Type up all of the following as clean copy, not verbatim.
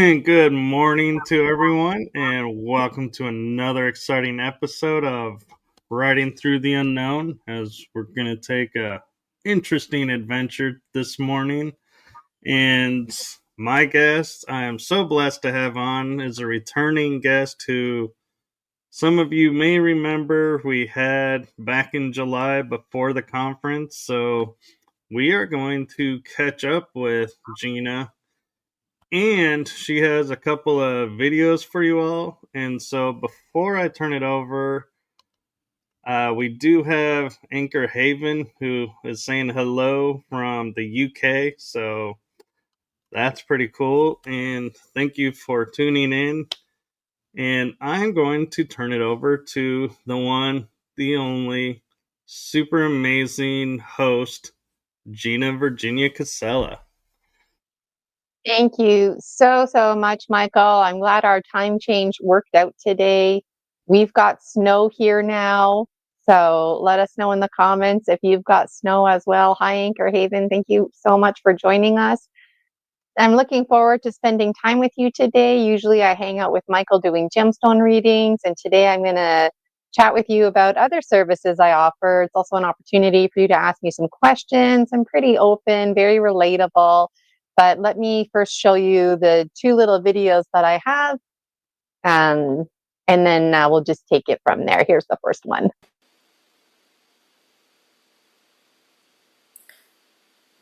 Good morning to everyone, and welcome to another exciting episode of Riding Through the Unknown. As we're going to take a interesting adventure this morning, and my guest I am so blessed to have on is a returning guest who some of you may remember we had back in July before the conference. So we are going to catch up with Gina, and she has a couple of videos for you all. And so before I turn it over, we do have Anchor Haven who is saying hello from the UK. So that's pretty cool. And thank you for tuning in. And I'm going to turn it over to the one, the only, super amazing host, Gina Virginia Casella. Thank you so much, Michael. I'm glad our time change worked out today. We've got snow here now, so let us know in the comments if you've got snow as well. Hi, Anchor Haven. Thank you so much for joining us. I'm looking forward to spending time with you today. Usually I hang out with Michael doing gemstone readings, and today I'm going to chat with you about other services I offer. It's also an opportunity for you to ask me some questions. I'm pretty open, very relatable. But let me first show you the two little videos that I have, and then we'll just take it from there. Here's the first one.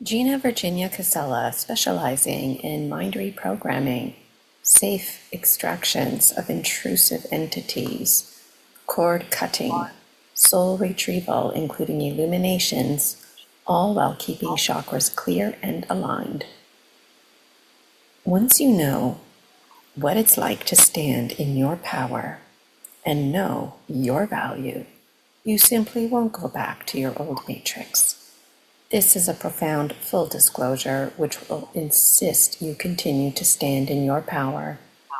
Gina Virginia Casella, specializing in mind reprogramming, safe extractions of intrusive entities, cord cutting, soul retrieval, including illuminations, all while keeping chakras clear and aligned. Once you know what it's like to stand in your power and know your value, you simply won't go back to your old matrix. This is a profound full disclosure which will insist you continue to stand in your power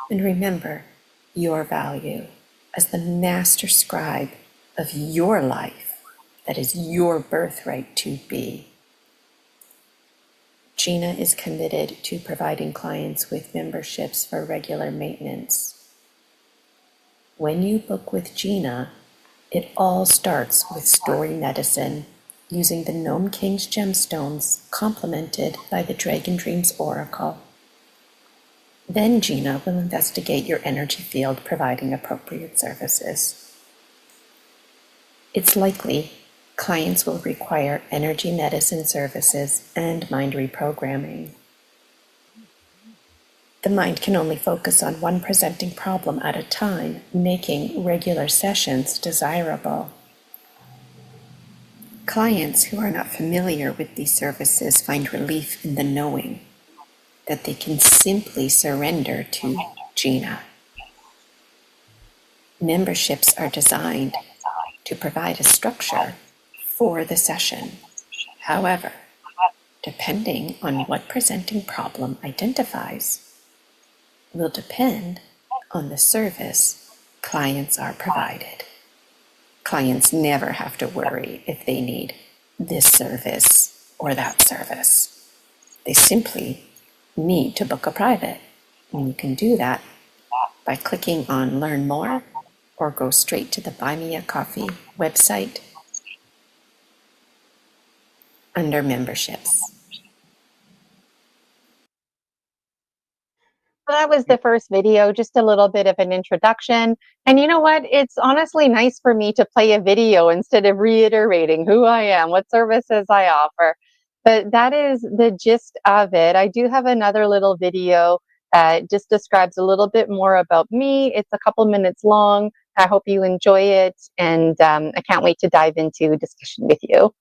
and remember your value as the master scribe of your life that is your birthright to be. Gina is committed to providing clients with memberships for regular maintenance. When you book with Gina, it all starts with story medicine, using the Gnome King's gemstones complemented by the Dragon Dreams Oracle. Then Gina will investigate your energy field, providing appropriate services. It's likely clients will require energy medicine services and mind reprogramming. The mind can only focus on one presenting problem at a time, making regular sessions desirable. Clients who are not familiar with these services find relief in the knowing that they can simply surrender to Gina. Memberships are designed to provide a structure for the session. However, depending on what presenting problem identifies, will depend on the service clients are provided. Clients never have to worry if they need this service or that service. They simply need to book a private. And you can do that by clicking on Learn More or go straight to the Buy Me a Coffee website under Memberships. That was the first video, just a little bit of an introduction. And you know what? It's honestly nice for me to play a video instead of reiterating who I am, what services I offer. But that is the gist of it. I do have another little video that just describes a little bit more about me. It's a couple minutes long. I hope you enjoy it. And I can't wait to dive into a discussion with you.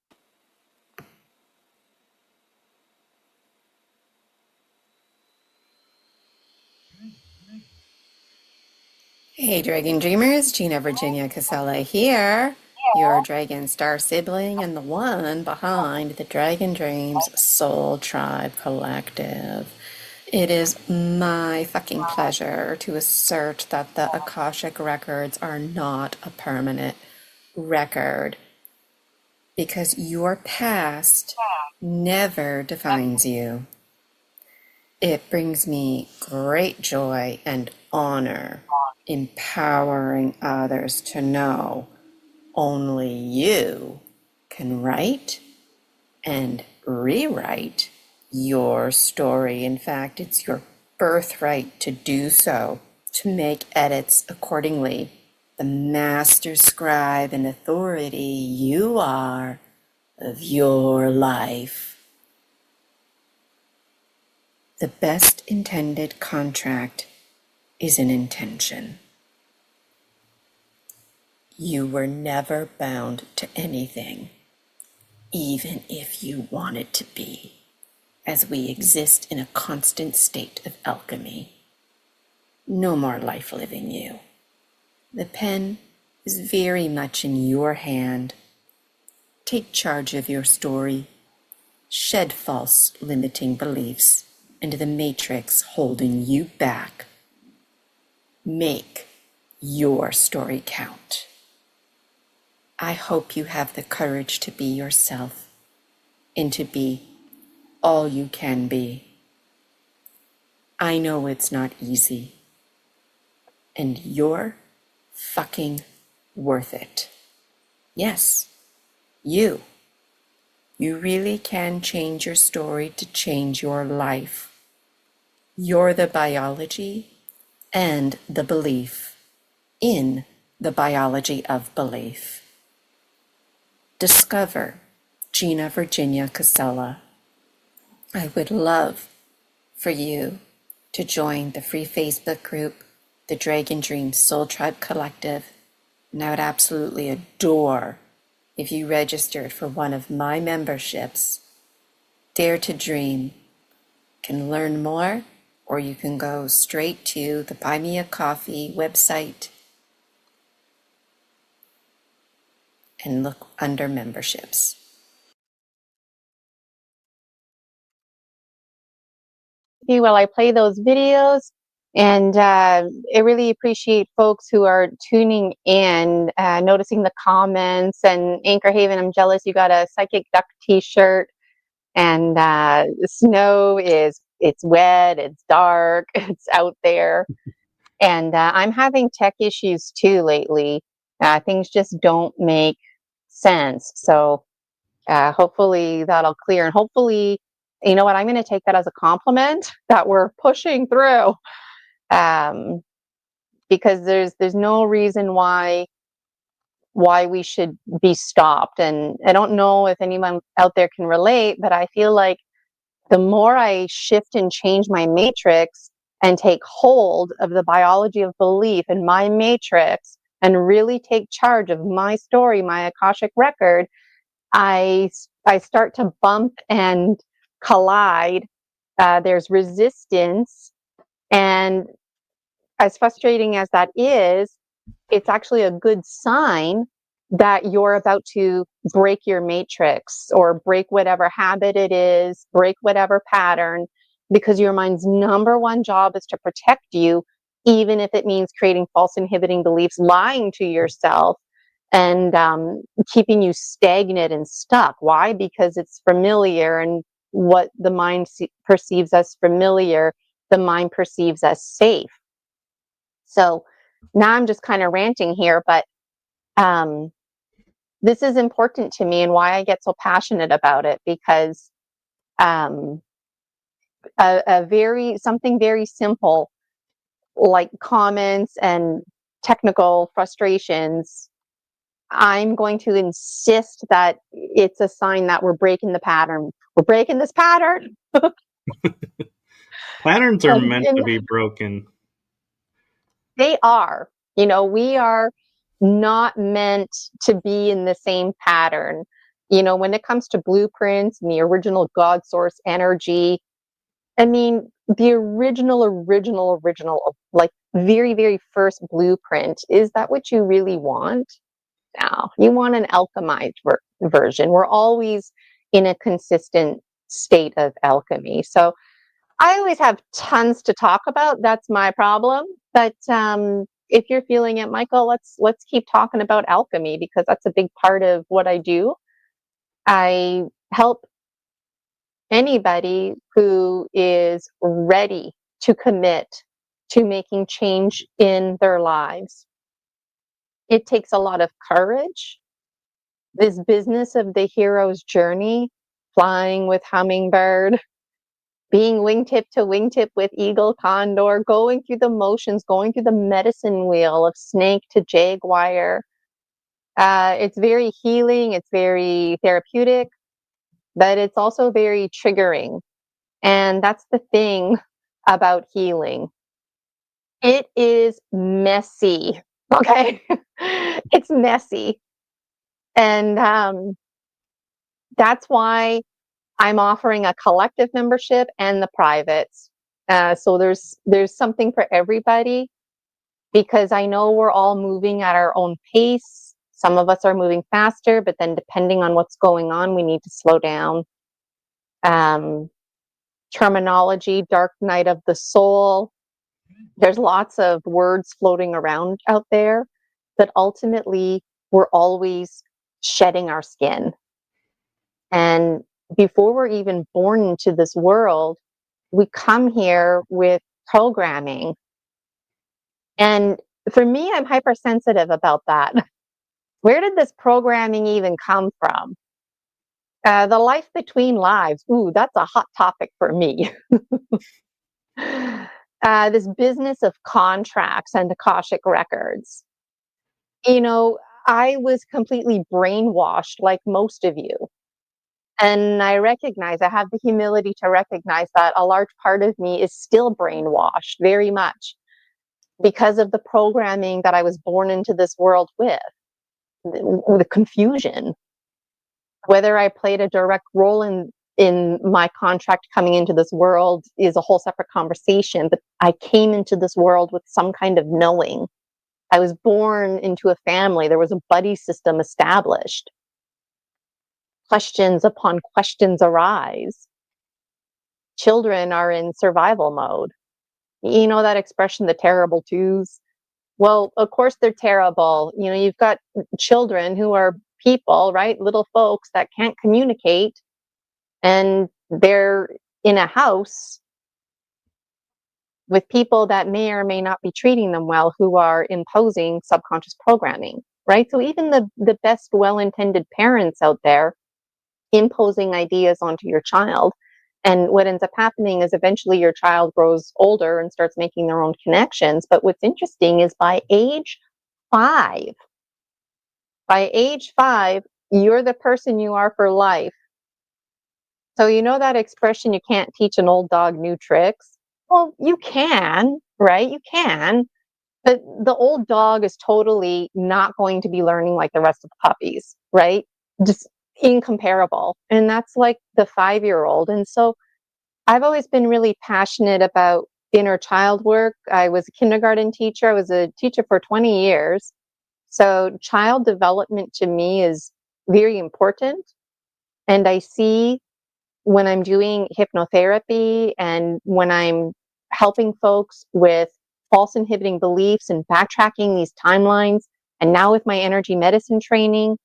Hey Dragon Dreamers, Gina Virginia Casella here, your Dragon Star sibling and the one behind the Dragon Dreams Soul Tribe Collective. It is my fucking pleasure to assert that the Akashic Records are not a permanent record, because your past never defines you. It brings me great joy and honor empowering others to know only you can write and rewrite your story. In fact, it's your birthright to do so, to make edits accordingly. The master scribe and authority you are of your life. The best intended contract is an intention. You were never bound to anything, even if you wanted to be, as we exist in a constant state of alchemy. No more life living you. The pen is very much in your hand. Take charge of your story. Shed false limiting beliefs and the matrix holding you back. Make your story count. I hope you have the courage to be yourself and to be all you can be. I know it's not easy, and you're fucking worth it. Yes, you. You really can change your story to change your life. You're the biology and the belief in the biology of belief. Discover Gina Virginia Casella. I would love for you to join the free Facebook group, the Dragon Dream Soul Tribe Collective, and I would absolutely adore if you registered for one of my memberships. Dare to Dream. You can learn more, or you can go straight to the Buy Me a Coffee website and look under memberships. While I play those videos, and I really appreciate folks who are tuning in, noticing the comments. And Anchor Haven, I'm jealous you got a Psychic Duck t-shirt. And the snow it's wet, it's dark, it's out there. And I'm having tech issues too lately. Things just don't make sense. So hopefully that'll clear. And hopefully, you know what, I'm going to take that as a compliment that we're pushing through. Because there's no reason why we should be stopped. And I don't know if anyone out there can relate, but I feel like the more I shift and change my matrix and take hold of the biology of belief in my matrix and really take charge of my story, my Akashic record, I start to bump and collide. There's resistance, and as frustrating as that is, it's actually a good sign that you're about to break your matrix or break whatever habit it is, break whatever pattern, because your mind's number one job is to protect you, even if it means creating false inhibiting beliefs, lying to yourself, and keeping you stagnant and stuck. Why? Because it's familiar, and what the mind perceives as familiar, the mind perceives as safe. So now I'm just kind of ranting here, but this is important to me, and why I get so passionate about it, because something very simple like comments and technical frustrations, I'm going to insist that it's a sign that we're breaking the pattern. We're breaking this pattern. Patterns are meant to be broken. They are. You know, we are not meant to be in the same pattern. You know, when it comes to blueprints and the original God source energy, I mean, the original, like very, very first blueprint, is that what you really want? No, you want an alchemized version. We're always in a consistent state of alchemy. So I always have tons to talk about. That's my problem. But if you're feeling it, Michael, let's keep talking about alchemy, because that's a big part of what I do. I help anybody who is ready to commit to making change in their lives. It takes a lot of courage. This business of the hero's journey, flying with hummingbird, being wingtip to wingtip with eagle condor, going through the motions, going through the medicine wheel of snake to jaguar. It's very healing, it's very therapeutic, but it's also very triggering. And that's the thing about healing. It is messy, okay? It's messy. And that's why I'm offering a collective membership and the privates. So there's something for everybody, because I know we're all moving at our own pace. Some of us are moving faster, but then depending on what's going on, we need to slow down. Terminology, dark night of the soul. There's lots of words floating around out there, but ultimately we're always shedding our skin. And before we're even born into this world, we come here with programming. And for me, I'm hypersensitive about that. Where did this programming even come from? The life between lives. Ooh, that's a hot topic for me. This business of contracts and Akashic records. You know, I was completely brainwashed like most of you. And I have the humility to recognize that a large part of me is still brainwashed very much because of the programming that I was born into this world with, the confusion. Whether I played a direct role in my contract coming into this world is a whole separate conversation, but I came into this world with some kind of knowing. I was born into a family. There was a buddy system established. Questions upon questions arise. Children are in survival mode. You know that expression, the terrible twos? Well, of course they're terrible. You know, you've got children who are people, right? Little folks that can't communicate, and they're in a house with people that may or may not be treating them well, who are imposing subconscious programming, right? So even the best well-intended parents out there imposing ideas onto your child. And what ends up happening is eventually your child grows older and starts making their own connections. But what's interesting is by age 5, you're the person you are for life. So you know that expression, you can't teach an old dog new tricks? Well, you can, right? You can. But the old dog is totally not going to be learning like the rest of the puppies, right? Just incomparable. And that's like the 5-year-old. And so I've always been really passionate about inner child work. I was a kindergarten teacher. I was a teacher for 20 years. So child development to me is very important. And I see when I'm doing hypnotherapy and when I'm helping folks with false inhibiting beliefs and backtracking these timelines, and now with my energy medicine training,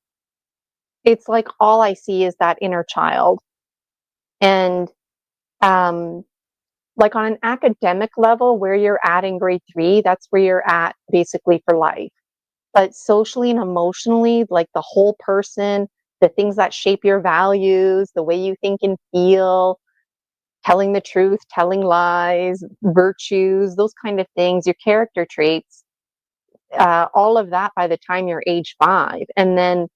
it's like all I see is that inner child. And like on an academic level, where you're at in grade 3, that's where you're at basically for life. But socially and emotionally, like the whole person, the things that shape your values, the way you think and feel, telling the truth, telling lies, virtues, those kind of things, your character traits, all of that by the time you're age 5. And then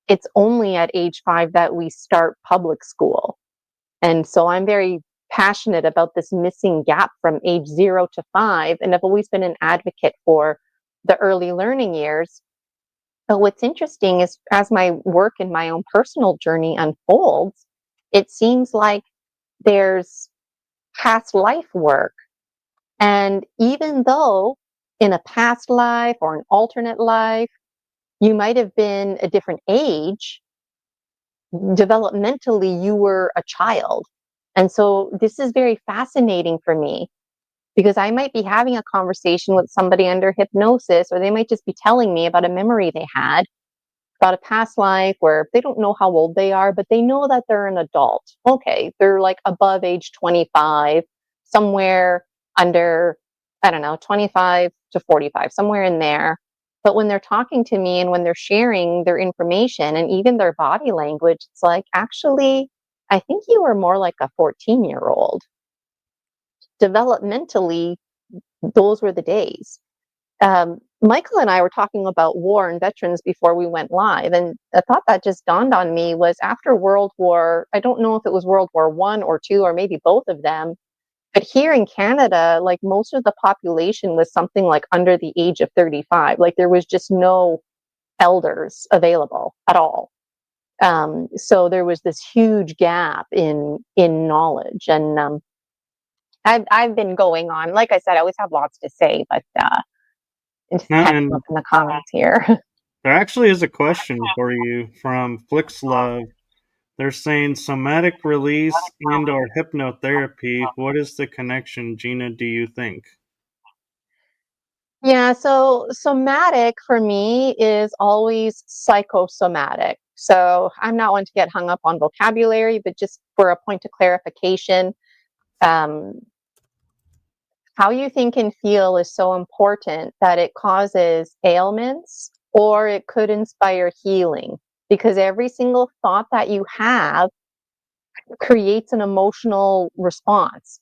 it's only at age 5 that we start public school. And so I'm very passionate about this missing gap from age 0 to 5. And I've always been an advocate for the early learning years. But what's interesting is as my work and my own personal journey unfolds, it seems like there's past life work. And even though in a past life or an alternate life, you might have been a different age, developmentally, you were a child. And so this is very fascinating for me, because I might be having a conversation with somebody under hypnosis, or they might just be telling me about a memory they had. about a past life where they don't know how old they are, but they know that they're an adult. Okay, they're like above age 25, somewhere under, I don't know, 25 to 45, somewhere in there. But when they're talking to me and when they're sharing their information and even their body language, it's like, actually, I think you were more like a 14-year-old. Developmentally, those were the days. Michael and I were talking about war and veterans before we went live, and a thought that just dawned on me was after World War, I don't know if it was World War I or II or maybe both of them, but here in Canada, like most of the population was something like under the age of 35. Like there was just no elders available at all. So there was this huge gap in knowledge, and I've been going on. Like I said, I always have lots to say, but it's kind of And up in the comments here. there actually is a question for you from Flixlove. They're saying somatic release and or hypnotherapy. What is the connection, Gina, do you think? Yeah, so somatic for me is always psychosomatic. So I'm not one to get hung up on vocabulary, but just for a point of clarification, um, how you think and feel is so important that it causes ailments or it could inspire healing, because every single thought that you have creates an emotional response.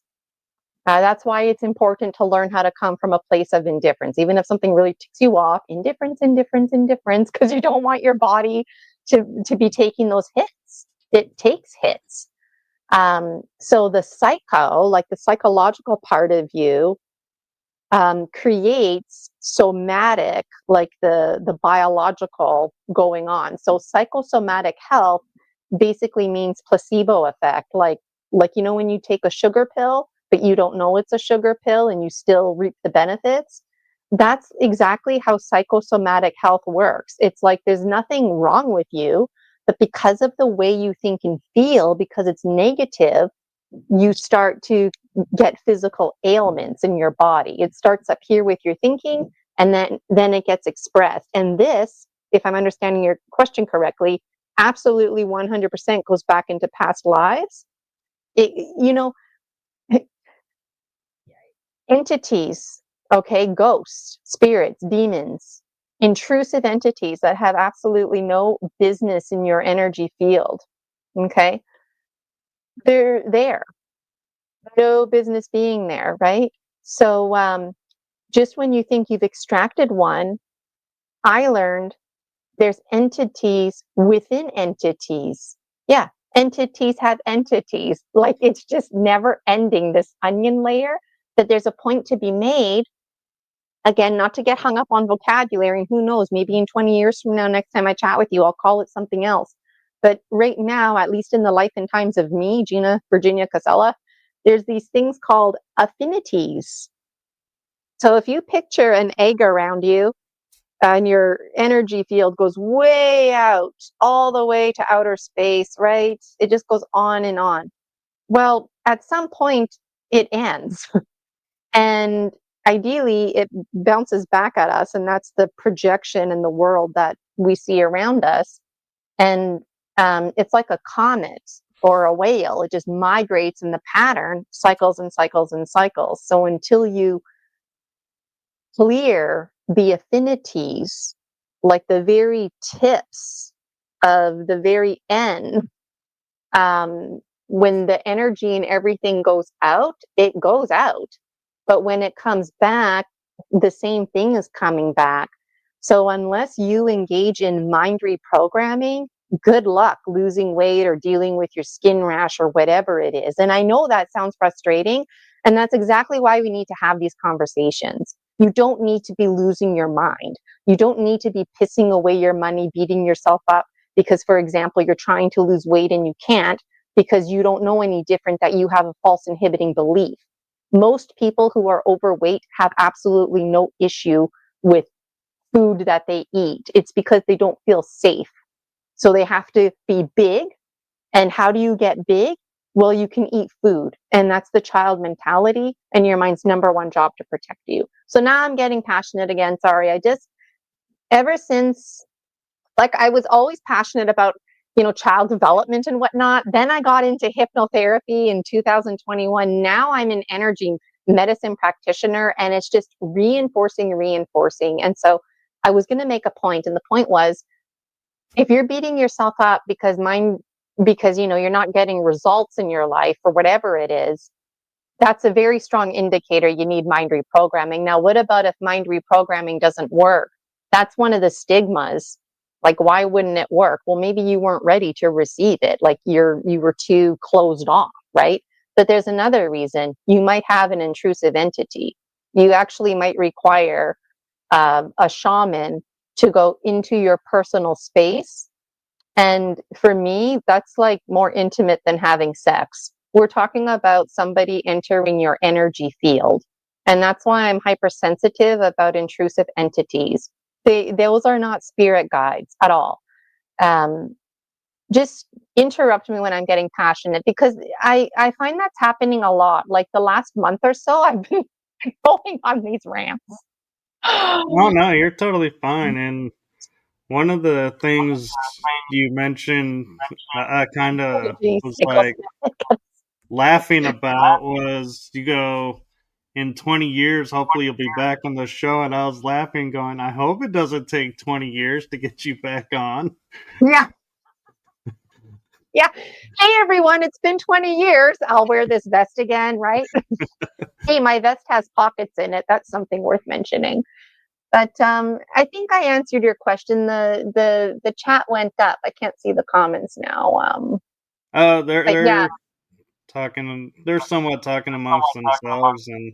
That's why it's important to learn how to come from a place of indifference. Even if something really ticks you off, indifference, indifference, indifference, because you don't want your body to be taking those hits. It takes hits. So the psycho, like the psychological part of you, creates somatic, like the biological going on. So psychosomatic health basically means placebo effect, like you know when you take a sugar pill but you don't know it's a sugar pill and you still reap the benefits. That's exactly how psychosomatic health works. It's like there's nothing wrong with you, but because of the way you think and feel, because it's negative, you start to get physical ailments in your body. It starts up here with your thinking, and then it gets expressed. And this, if I'm understanding your question correctly, absolutely 100% goes back into past lives. It, you know, entities, okay, ghosts, spirits, demons, intrusive entities that have absolutely no business in your energy field, okay, they're there. No business being there, right? So just when you think you've extracted one, I learned there's entities within entities. Yeah, entities have entities. Like it's just never ending, this onion layer, that there's a point to be made. Again, not to get hung up on vocabulary, and who knows, maybe in 20 years from now, next time I chat with you, I'll call it something else. But right now, at least in the life and times of me, Gina Virginia Casella, there's these things called affinities. So if you picture an egg around you and your energy field goes way out, all the way to outer space, right? It just goes on and on. Well, at some point, it ends. And ideally, it bounces back at us. And that's the projection in the world that we see around us. And it's like a comet or a whale. It just migrates in the pattern, cycles and cycles and cycles. So until you clear the affinities, like the very tips of the very end, when the energy and everything goes out, it goes out. But when it comes back, the same thing is coming back. So unless you engage in mind reprogramming, good luck losing weight or dealing with your skin rash or whatever it is. And I know that sounds frustrating. And that's exactly why we need to have these conversations. You don't need to be losing your mind. You don't need to be pissing away your money, beating yourself up because, for example, you're trying to lose weight and you can't because you don't know any different, that you have a false inhibiting belief. Most people who are overweight have absolutely no issue with food that they eat. It's because they don't feel safe. So they have to be big. And how do you get big? Well, you can eat food. And that's the child mentality and your mind's number one job to protect you. So now I'm getting passionate again. Sorry. Ever since like I was always passionate about, child development and whatnot. Then I got into hypnotherapy in 2021. Now I'm an energy medicine practitioner, and it's just reinforcing. And so I was going to make a point, and the point was, if you're beating yourself up because you're not getting results in your life or whatever it is, that's a very strong indicator you need mind reprogramming. Now, what about if mind reprogramming doesn't work? That's one of the stigmas. Like, why wouldn't it work? Well, maybe you weren't ready to receive it. Like you were too closed off, right? But there's another reason. You might have an intrusive entity. You actually might require a shaman to go into your personal space. And for me, that's like more intimate than having sex. We're talking about somebody entering your energy field. And that's why I'm hypersensitive about intrusive entities. Those are not spirit guides at all. Just interrupt me when I'm getting passionate, because I find that's happening a lot. Like the last month or so, I've been going on these rants. Oh no, you're totally fine. And one of the things you mentioned, I kind of was like laughing about, was you go, in 20 years, hopefully you'll be back on the show. And I was laughing, going, I hope it doesn't take 20 years to get you back on. Yeah. Yeah. Hey, everyone, it's been 20 years. I'll wear this vest again, right? Hey, my vest has pockets in it. That's something worth mentioning. But I think I answered your question. The chat went up. I can't see the comments now. They're talking. They're somewhat talking amongst themselves. And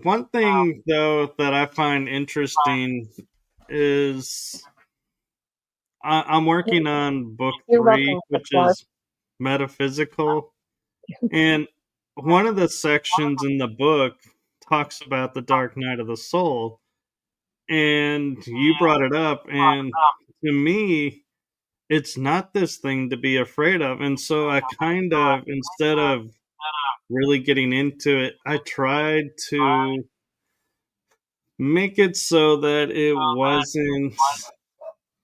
one thing though that I find interesting is I'm working on book You're 3, welcome, which is metaphysical, and one of the sections in the book talks about the dark night of the soul. And you brought it up, and to me, it's not this thing to be afraid of. And so I kind of, instead of really getting into it, I tried to make it so that it wasn't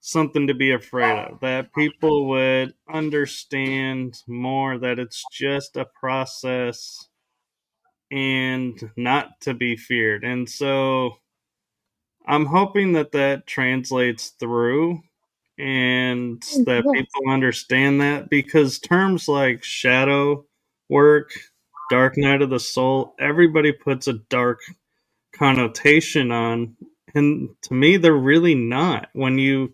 something to be afraid of, that people would understand more that it's just a process and not to be feared. And so I'm hoping that that translates through, and that people understand that, because terms like shadow work, dark night of the soul, everybody puts a dark connotation on. And to me, they're really not when you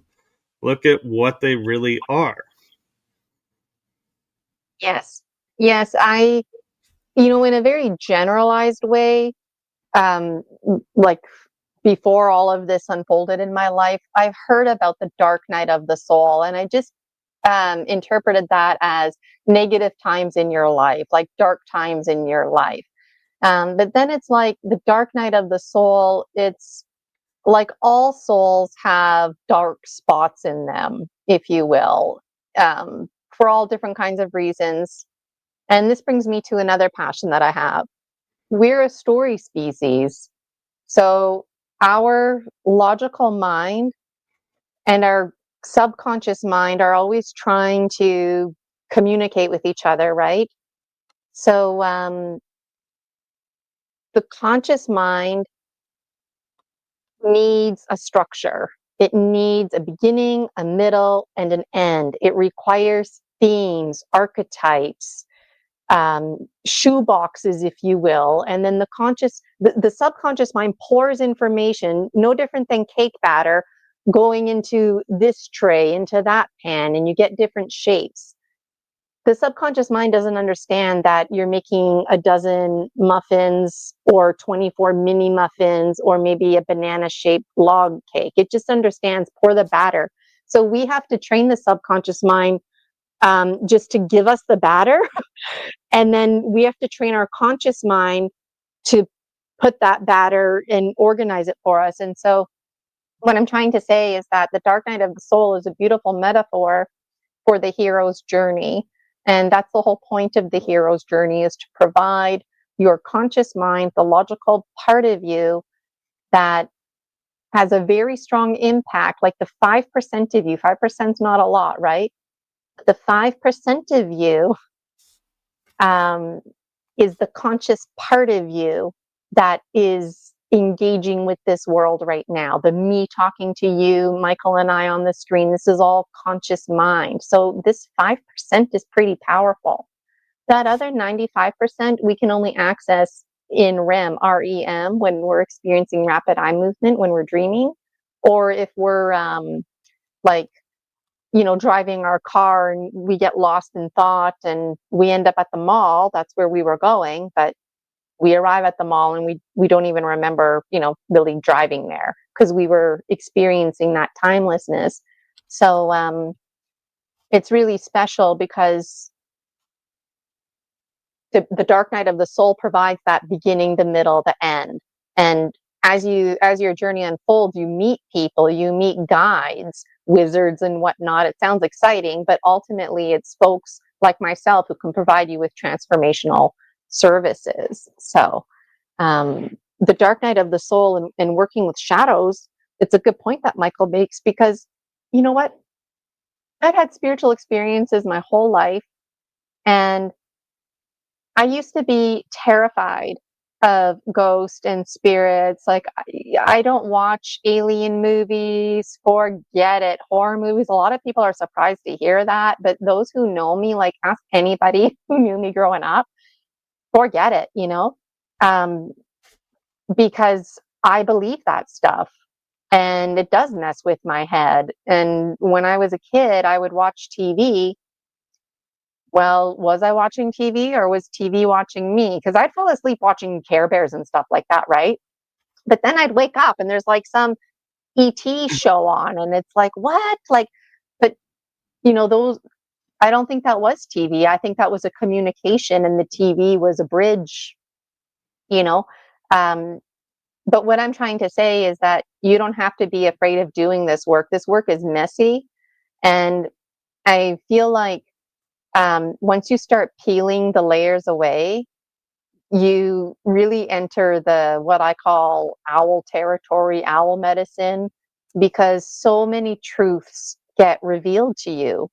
look at what they really are. Yes. Yes. In a very generalized way, like before all of this unfolded in my life, I've heard about the dark night of the soul, and I just interpreted that as negative times in your life, like dark times in your life. But then it's like the dark night of the soul, it's like all souls have dark spots in them, if you will, for all different kinds of reasons. And this brings me to another passion that I have. We're a story species. So our logical mind and our subconscious mind are always trying to communicate with each other, right? So the conscious mind needs a structure. It needs a beginning, a middle, and an end. It requires themes, archetypes, shoe boxes, if you will. And then the subconscious mind pours information, no different than cake batter, going into this tray, into that pan, and you get different shapes. The subconscious mind doesn't understand that you're making a dozen muffins or 24 mini muffins or maybe a banana shaped log cake. It just understands pour the batter. So we have to train the subconscious mind just to give us the batter. And then we have to train our conscious mind to put that batter and organize it for us. And so what I'm trying to say is that the dark night of the soul is a beautiful metaphor for the hero's journey. And that's the whole point of the hero's journey, is to provide your conscious mind, the logical part of you that has a very strong impact, like the 5% of you. 5% is not a lot, right? The 5% of you is the conscious part of you that is engaging with this world right now. The me talking to you, Michael and I on the screen, this is all conscious mind. So this 5% is pretty powerful. That other 95% we can only access in REM, when we're experiencing rapid eye movement, when we're dreaming, or if we're like, driving our car and we get lost in thought and we end up at the mall. That's where we were going, but we arrive at the mall and we don't even remember, really driving there because we were experiencing that timelessness. So it's really special because the dark night of the soul provides that beginning, the middle, the end. And as your journey unfolds, you meet people, you meet guides, wizards and whatnot. It sounds exciting, but ultimately it's folks like myself who can provide you with transformational services. So the dark night of the soul and working with shadows, it's a good point that Michael makes, because you know what? I've had spiritual experiences my whole life, and I used to be terrified of ghosts and spirits. Like, I don't watch alien movies. Forget it. Horror movies. A lot of people are surprised to hear that, but those who know me, like ask anybody who knew me growing up, forget it, because I believe that stuff and it does mess with my head. And when I was a kid, I would watch TV. Well, was I watching TV or was TV watching me? Because I'd fall asleep watching Care Bears and stuff like that, right? But then I'd wake up and there's like some ET show on, and it's like, what? Like, but those, I don't think that was TV. I think that was a communication, and the TV was a bridge, you know. Um, but what I'm trying to say is that you don't have to be afraid of doing this work. This work is messy, and I feel like once you start peeling the layers away, you really enter the what I call owl territory, owl medicine, because so many truths get revealed to you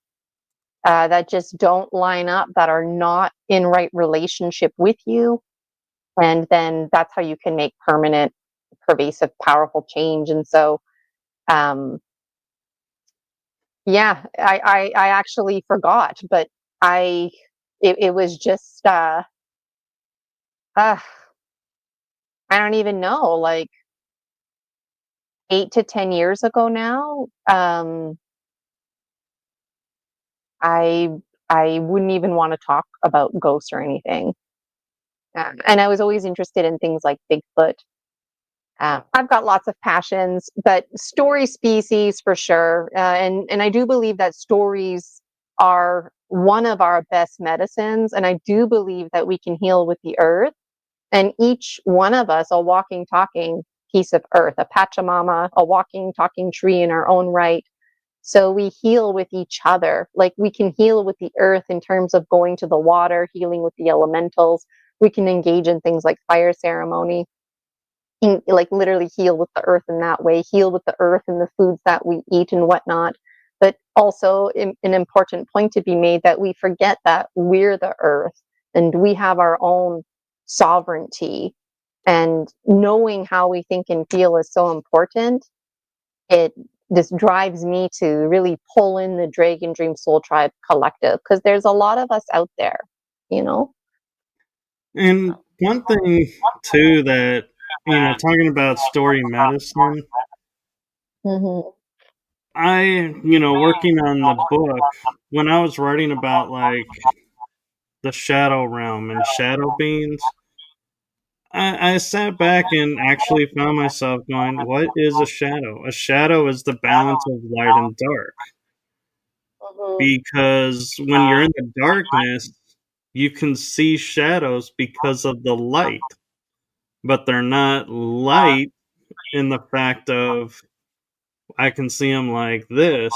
that just don't line up, that are not in right relationship with you. And then that's how you can make permanent, pervasive, powerful change. And so, yeah, I actually forgot, but it was just, I don't even know, like 8 to 10 years ago now. I I wouldn't even want to talk about ghosts or anything. And I was always interested in things like Bigfoot. I've got lots of passions, but story species for sure. And I do believe that stories are one of our best medicines. And I do believe that we can heal with the earth. And each one of us, a walking, talking piece of earth, a Pachamama, a walking, talking tree in our own right. So we heal with each other. Like, we can heal with the earth in terms of going to the water, healing with the elementals. We can engage in things like fire ceremony, like literally heal with the earth in that way, heal with the earth and the foods that we eat and whatnot. But also an important point to be made, that we forget that we're the earth and we have our own sovereignty. And knowing how we think and feel is so important. It This drives me to really pull in the Dragon Dream Soul Tribe collective, because there's a lot of us out there, you know? And one thing too that talking about story medicine, Mm-hmm. working on the book, when I was writing about like the shadow realm and shadow beings, I sat back and actually found myself going, what is a shadow? A shadow is the balance of light and dark. Mm-hmm. Because when you're in the darkness, you can see shadows because of the light, but they're not light in the fact of I can see them like this.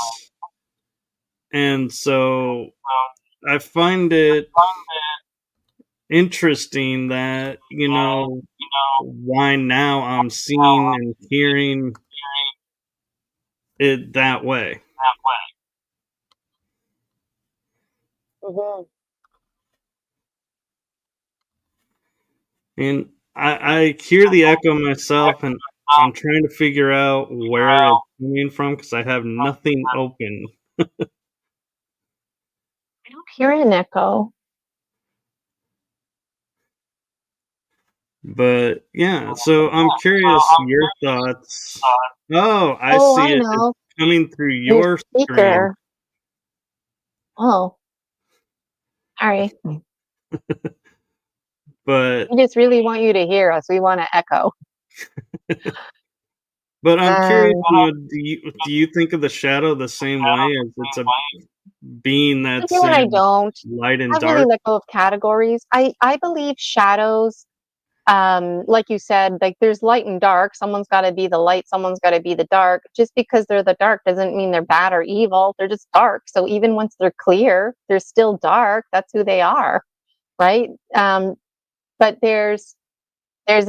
And so I find it interesting that, why now I'm seeing and hearing it that way. Mhm. And I hear the echo myself, and I'm trying to figure out where it's coming from because I have nothing open. I don't hear an echo. But yeah, so I'm curious your thoughts. Oh, I Oh, see I it. It's know. coming through Your your screen. speaker. Oh, sorry. But We just really want you to hear us. We want to echo. but I'm curious, Um, do you think of the shadow the same way as it's a being I do that's and I in don't. light and I've really dark? let go of categories. I believe shadows, like you said, like there's light and dark. Someone's got to be the light, someone's got to be the dark. Just because they're the dark doesn't mean they're bad or evil. They're just dark. So even once they're clear, they're still dark. That's who they are, right? But there's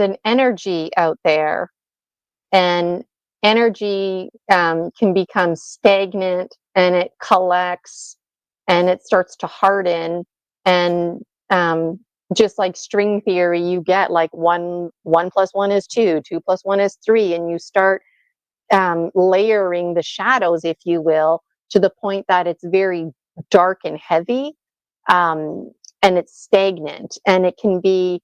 an energy out there, and energy can become stagnant, and it collects, and it starts to harden, and um, just like string theory, you get like one plus one is two, two plus one is three, and you start layering the shadows, if you will, to the point that it's very dark and heavy, um, and it's stagnant, and it can be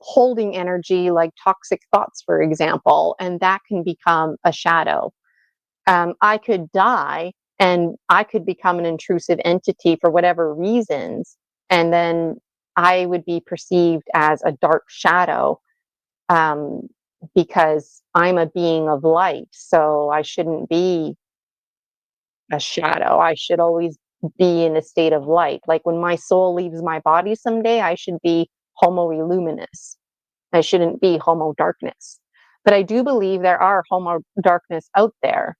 holding energy like toxic thoughts, for example, and that can become a shadow. I could die and I could become an intrusive entity for whatever reasons, and then I would be perceived as a dark shadow, um, because I'm a being of light. So I shouldn't be a shadow. I should always be in a state of light. Like when my soul leaves my body someday, I should be homo luminous. I shouldn't be homo darkness. But I do believe there are homo darkness out there.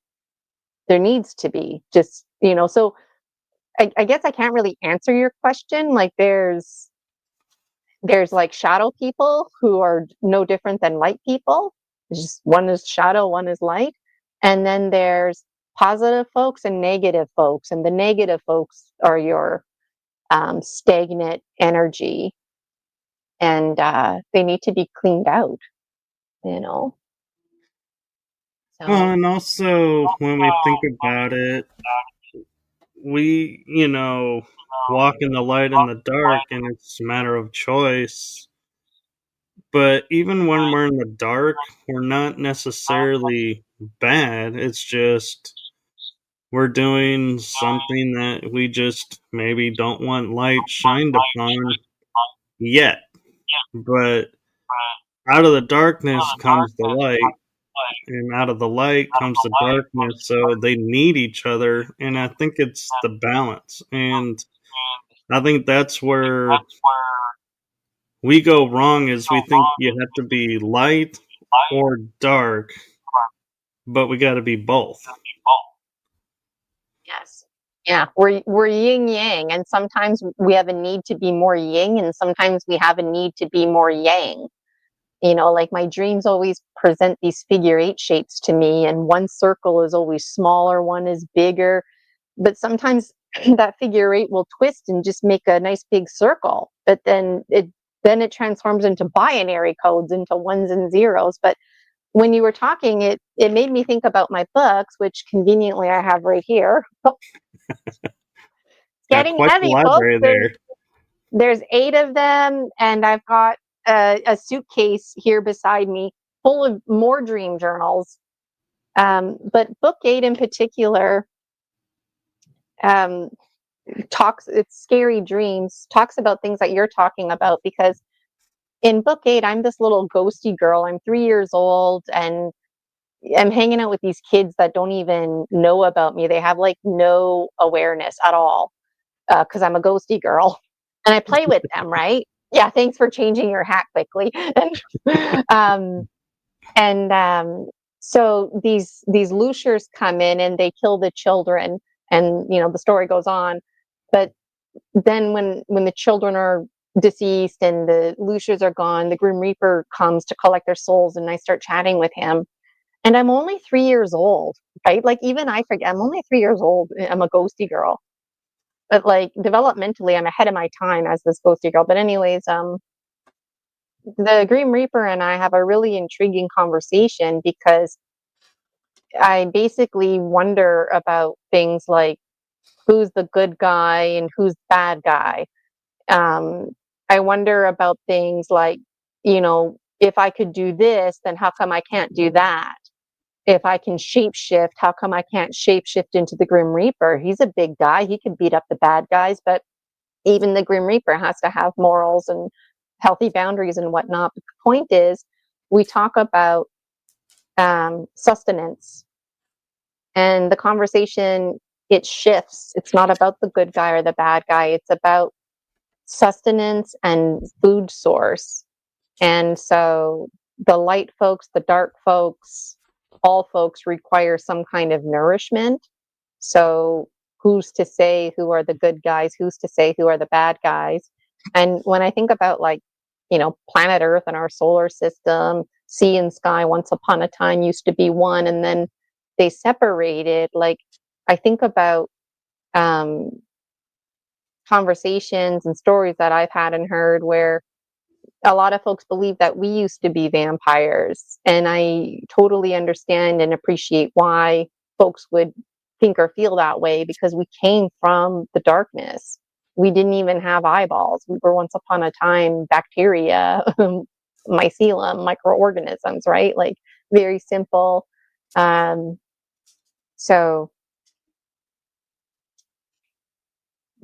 There needs to be, just, so I guess I can't really answer your question. Like there's like shadow people who are no different than light people. It's just one is shadow, one is light. And then there's positive folks and negative folks. And the negative folks are your stagnant energy, and they need to be cleaned out, you know? Well, So, and also when we think about it, we, walk in the light and the dark, and it's a matter of choice. But even when we're in the dark, we're not necessarily bad. It's just we're doing something that we just maybe don't want light shined upon yet. But out of the darkness comes the light, and out of the light comes the darkness. So they need each other. And I think it's the balance. And I think that's where we go wrong is we think you have to be light or dark, but we got to be both. yes. Yeah, we're yin yang, and sometimes we have a need to be more yin, and sometimes we have a need to be more yang. Like my dreams always present these figure eight shapes to me, and one circle is always smaller, one is bigger. But sometimes that figure eight will twist and just make a nice big circle. But then it transforms into binary codes, into ones and zeros. But when you were talking, it made me think about my books, which conveniently I have right here. Got Getting quite the heavy, folks. library there. There's 8 of them, and I've got a suitcase here beside me full of more dream journals. But book 8 in particular, um, it's Scary Dreams, talks about things that you're talking about, because in book 8, I'm this little ghosty girl. I'm 3 years old, and I'm hanging out with these kids that don't even know about me. They have like no awareness at all, because I'm a ghosty girl, and I play with them, right? Yeah, thanks for changing your hat quickly. um, and so these Luciers come in and they kill the children, and the story goes on. But then when the children are deceased and the Luciers are gone, the Grim Reaper comes to collect their souls, and I start chatting with him. And I'm only 3 years old, right? Like, even I forget, I'm only 3 years old. I'm a ghosty girl. But like, developmentally, I'm ahead of my time as this ghosty girl. But anyways, the Grim Reaper and I have a really intriguing conversation because I basically wonder about things like who's the good guy and who's the bad guy. I wonder about things like, if I could do this, then how come I can't do that? If I can shapeshift, how come I can't shapeshift into the Grim Reaper? He's a big guy. He can beat up the bad guys, but even the Grim Reaper has to have morals and healthy boundaries and whatnot. But the point is, we talk about sustenance, and the conversation, it shifts. It's not about the good guy or the bad guy. It's about sustenance and food source. And so the light folks, the dark folks, all folks require some kind of nourishment. So who's to say who are the good guys? Who's to say who are the bad guys? And when I think about, like, planet Earth and our solar system, sea and sky once upon a time used to be one, and then they separated. Like, I think about conversations and stories that I've had and heard where a lot of folks believe that we used to be vampires. And I totally understand and appreciate why folks would think or feel that way, because we came from the darkness. We didn't even have eyeballs. We were once upon a time bacteria, mycelium, microorganisms, right? Like, very simple. So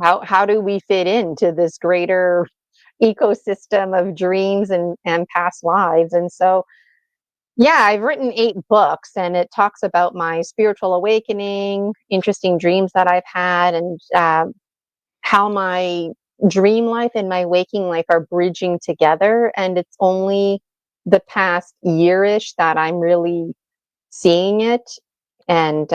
how do we fit into this greater ecosystem of dreams and past lives? And so, yeah, I've written 8 books, and it talks about my spiritual awakening, interesting dreams that I've had, and how my dream life and my waking life are bridging together. And it's only the past year-ish that I'm really seeing it. And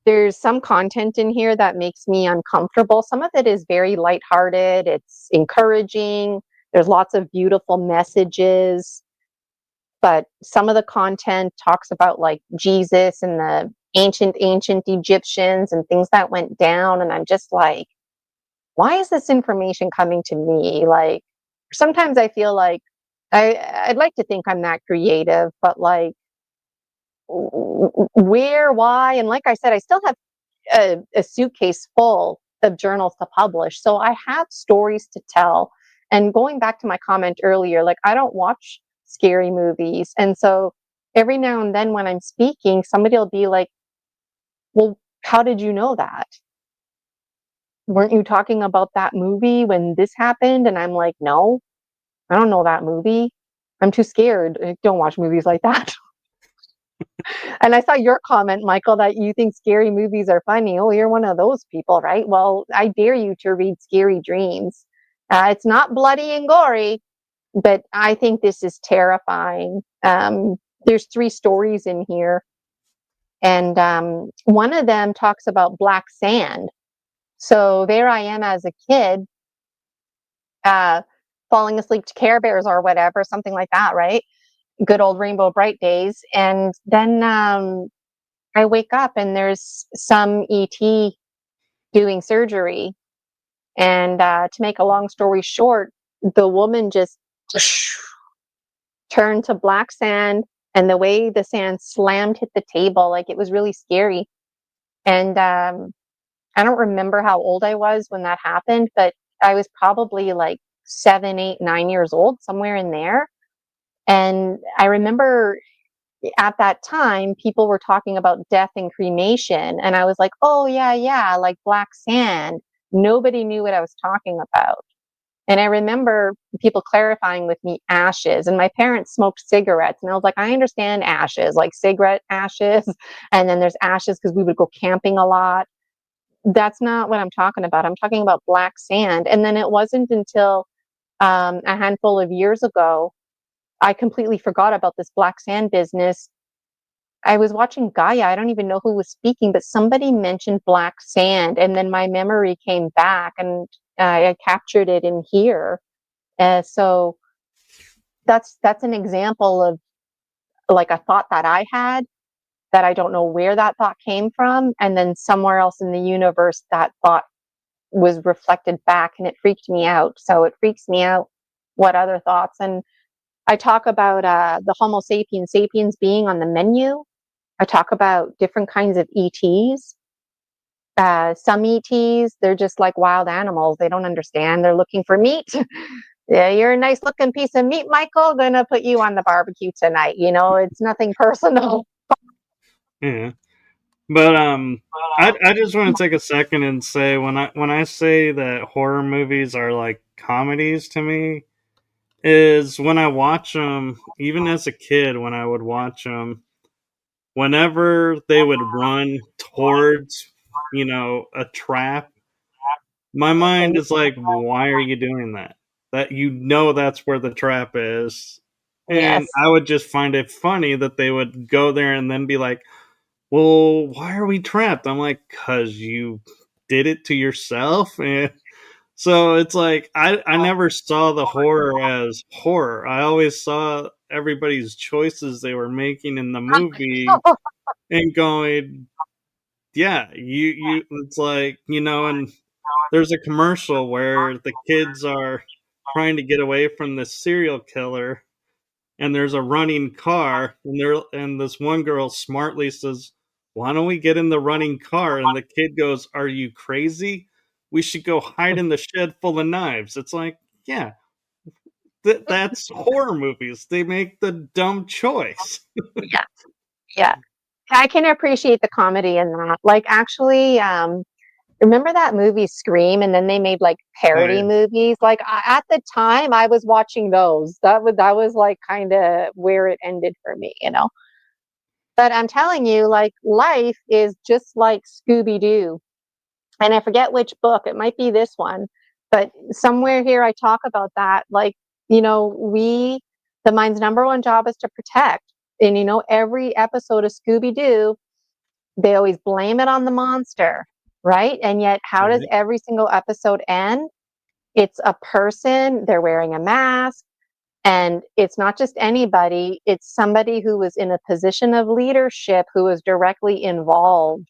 there's some content in here that makes me uncomfortable. Some of it is very lighthearted. It's encouraging. There's lots of beautiful messages. But some of the content talks about, like, Jesus and the ancient Egyptians and things that went down. And I'm just like, why is this information coming to me? Like, sometimes I feel like I'd like to think I'm that creative, but like, where, why? And like I said, I still have a suitcase full of journals to publish. So I have stories to tell. And going back to my comment earlier, like, I don't watch scary movies. And so every now and then when I'm speaking, somebody will be like, well, how did you know that? Weren't you talking about that movie when this happened? And I'm like, no, I don't know that movie. I'm too scared. I don't watch movies like that. And I saw your comment, Michael, that you think scary movies are funny. Oh, you're one of those people, right? Well, I dare you to read Scary Dreams. It's not bloody and gory, but I think this is terrifying. There's 3 stories in here, and one of them talks about black sand. So there I am as a kid, falling asleep to Care Bears or whatever, something like that, right? Good old Rainbow Bright days. And then I wake up and there's some ET doing surgery. And to make a long story short, the woman just turned to black sand, and the way the sand slammed hit the table, like, it was really scary. And I don't remember how old I was when that happened, but I was probably like 7, 8, 9 years old, somewhere in there. And I remember at that time, people were talking about death and cremation. And I was like, oh, yeah, yeah, like black sand. Nobody knew what I was talking about. And I remember people clarifying with me ashes. And my parents smoked cigarettes. And I was like, I understand ashes, like cigarette ashes. And then there's ashes because we would go camping a lot. That's not what I'm talking about. I'm talking about black sand. And then it wasn't until a handful of years ago, I completely forgot about this black sand business. I was watching Gaia. I don't even know who was speaking, but somebody mentioned black sand, and then my memory came back, and I captured it in here. So that's an example of like a thought that I had that I don't know where that thought came from, and then somewhere else in the universe that thought was reflected back, and it freaked me out. So it freaks me out what other thoughts. And I talk about the Homo sapiens being on the menu. I talk about different kinds of ETs. Some ETs, they're just like wild animals. They don't understand. They're looking for meat. Yeah, you're a nice looking piece of meat, Michael. Gonna put you on the barbecue tonight. It's nothing personal. Yeah. But I just want to take a second and say when I say that horror movies are like comedies to me, is when I watch them, even as a kid, when I would watch them, whenever they would run towards, a trap, my mind is like, why are you doing that? That's where the trap is. And Yes. I would just find it funny that they would go there and then be like, well, why are we trapped? I'm like, because you did it to yourself. And so it's like, I never saw the horror as horror. I always saw everybody's choices they were making in the movie and going, yeah, it's like, and there's a commercial where the kids are trying to get away from this serial killer, and there's a running car, and this one girl smartly says, "Why don't we get in the running car?" And the kid goes, "Are you crazy? We should go hide in the shed full of knives." It's like, yeah, that's horror movies. They make the dumb choice. Yeah. Yeah. I can appreciate the comedy in that. Like, actually, remember that movie Scream, and then they made like Oh parody yeah, movies. Like, at the time, I was watching those. That was like kind of where it ended for me. But I'm telling you, like, life is just like Scooby Doo. And I forget which book. It might be this one, but somewhere here I talk about that. Like, the mind's number one job is to protect. And every episode of Scooby Doo, they always blame it on the monster, right? And yet, how does right. every single episode end? It's a person, they're wearing a mask, and it's not just anybody, it's somebody who was in a position of leadership who was directly involved,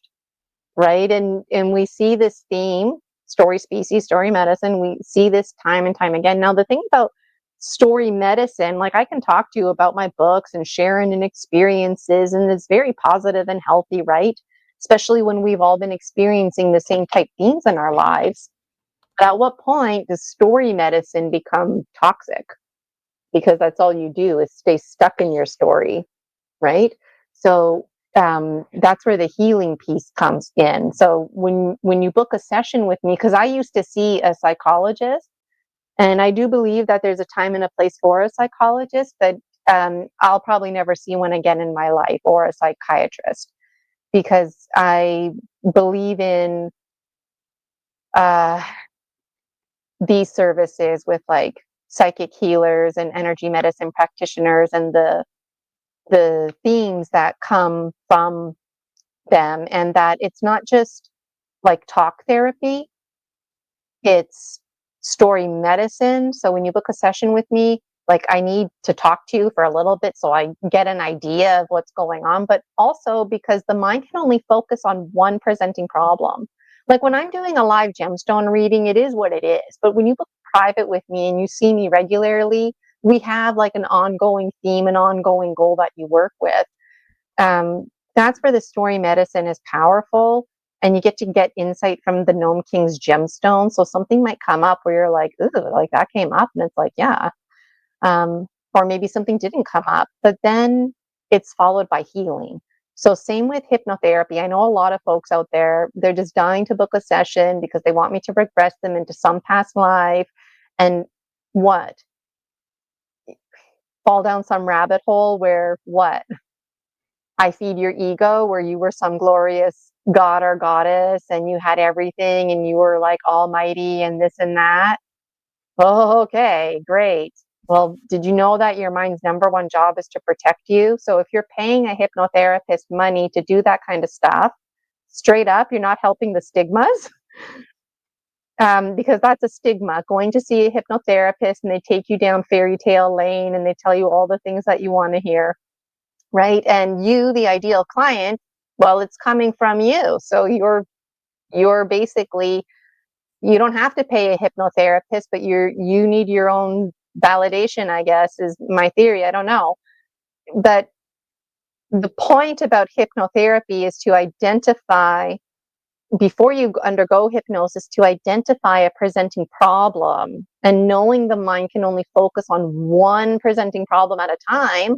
right? And we see this theme, story species, story medicine, we see this time and time again. Now, the thing about story medicine, like, I can talk to you about my books and sharing and experiences, and it's very positive and healthy, right? Especially when we've all been experiencing the same type themes in our lives. But at what point does story medicine become toxic? Because that's all you do is stay stuck in your story, right? So that's where the healing piece comes in. So when you book a session with me, because I used to see a psychologist, and I do believe that there's a time and a place for a psychologist, but I'll probably never see one again in my life, or a psychiatrist, because I believe in uh, these services with like psychic healers and energy medicine practitioners, and the themes that come from them, and that it's not just like talk therapy, it's story medicine. So when you book a session with me, like, I need to talk to you for a little bit so I get an idea of what's going on, but also because the mind can only focus on one presenting problem. Like, when I'm doing a live gemstone reading, it is what it is. But when you book private with me and you see me regularly, we have like an ongoing theme, an ongoing goal that you work with. That's where the story medicine is powerful, and you get insight from the Gnome King's gemstone. So something might come up where you're like, ooh, like that came up, and it's like, yeah. Or maybe something didn't come up, but then it's followed by healing. So same with hypnotherapy. I know a lot of folks out there, they're just dying to book a session because they want me to regress them into some past life, and what? Fall down some rabbit hole where what? I feed your ego, where you were some glorious god or goddess and you had everything and you were like almighty and this and that. Oh, okay, great. Well, did you know that your mind's number one job is to protect you? So if you're paying a hypnotherapist money to do that kind of stuff, straight up, you're not helping the stigmas. because that's a stigma. Going to see a hypnotherapist and they take you down fairy tale lane and they tell you all the things that you want to hear, right? And you, the ideal client, well, it's coming from you. So you're basically, you don't have to pay a hypnotherapist, but you need your own validation, I guess, is my theory. I don't know. But the point about hypnotherapy is to identify, before you undergo hypnosis, to identify a presenting problem, and knowing the mind can only focus on one presenting problem at a time.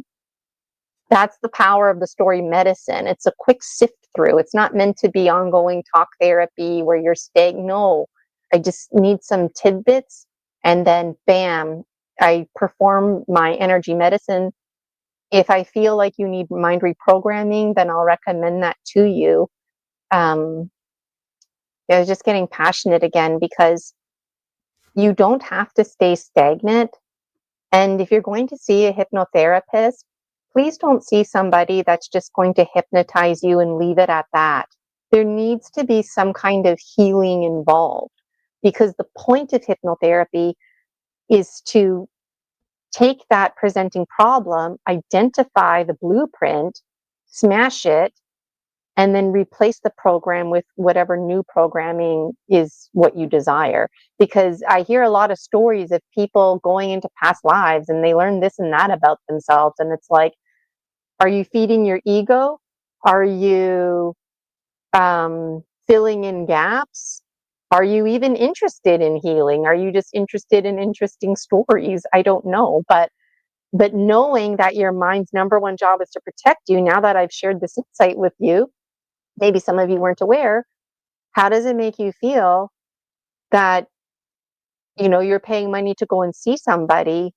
That's the power of the story medicine. It's a quick sift through. It's not meant to be ongoing talk therapy where you're staying. No, I just need some tidbits, and then bam, I perform my energy medicine. If I feel like you need mind reprogramming, then I'll recommend that to you. I was just getting passionate again because you don't have to stay stagnant. And if you're going to see a hypnotherapist, please don't see somebody that's just going to hypnotize you and leave it at that. There needs to be some kind of healing involved, because the point of hypnotherapy is to take that presenting problem, identify the blueprint, smash it, and then replace the program with whatever new programming is what you desire. Because I hear a lot of stories of people going into past lives and they learn this and that about themselves. And it's like, are you feeding your ego? Are you filling in gaps? Are you even interested in healing? Are you just interested in interesting stories? I don't know. But knowing that your mind's number one job is to protect you, now that I've shared this insight with you, maybe some of you weren't aware, how does it make you feel that, you're paying money to go and see somebody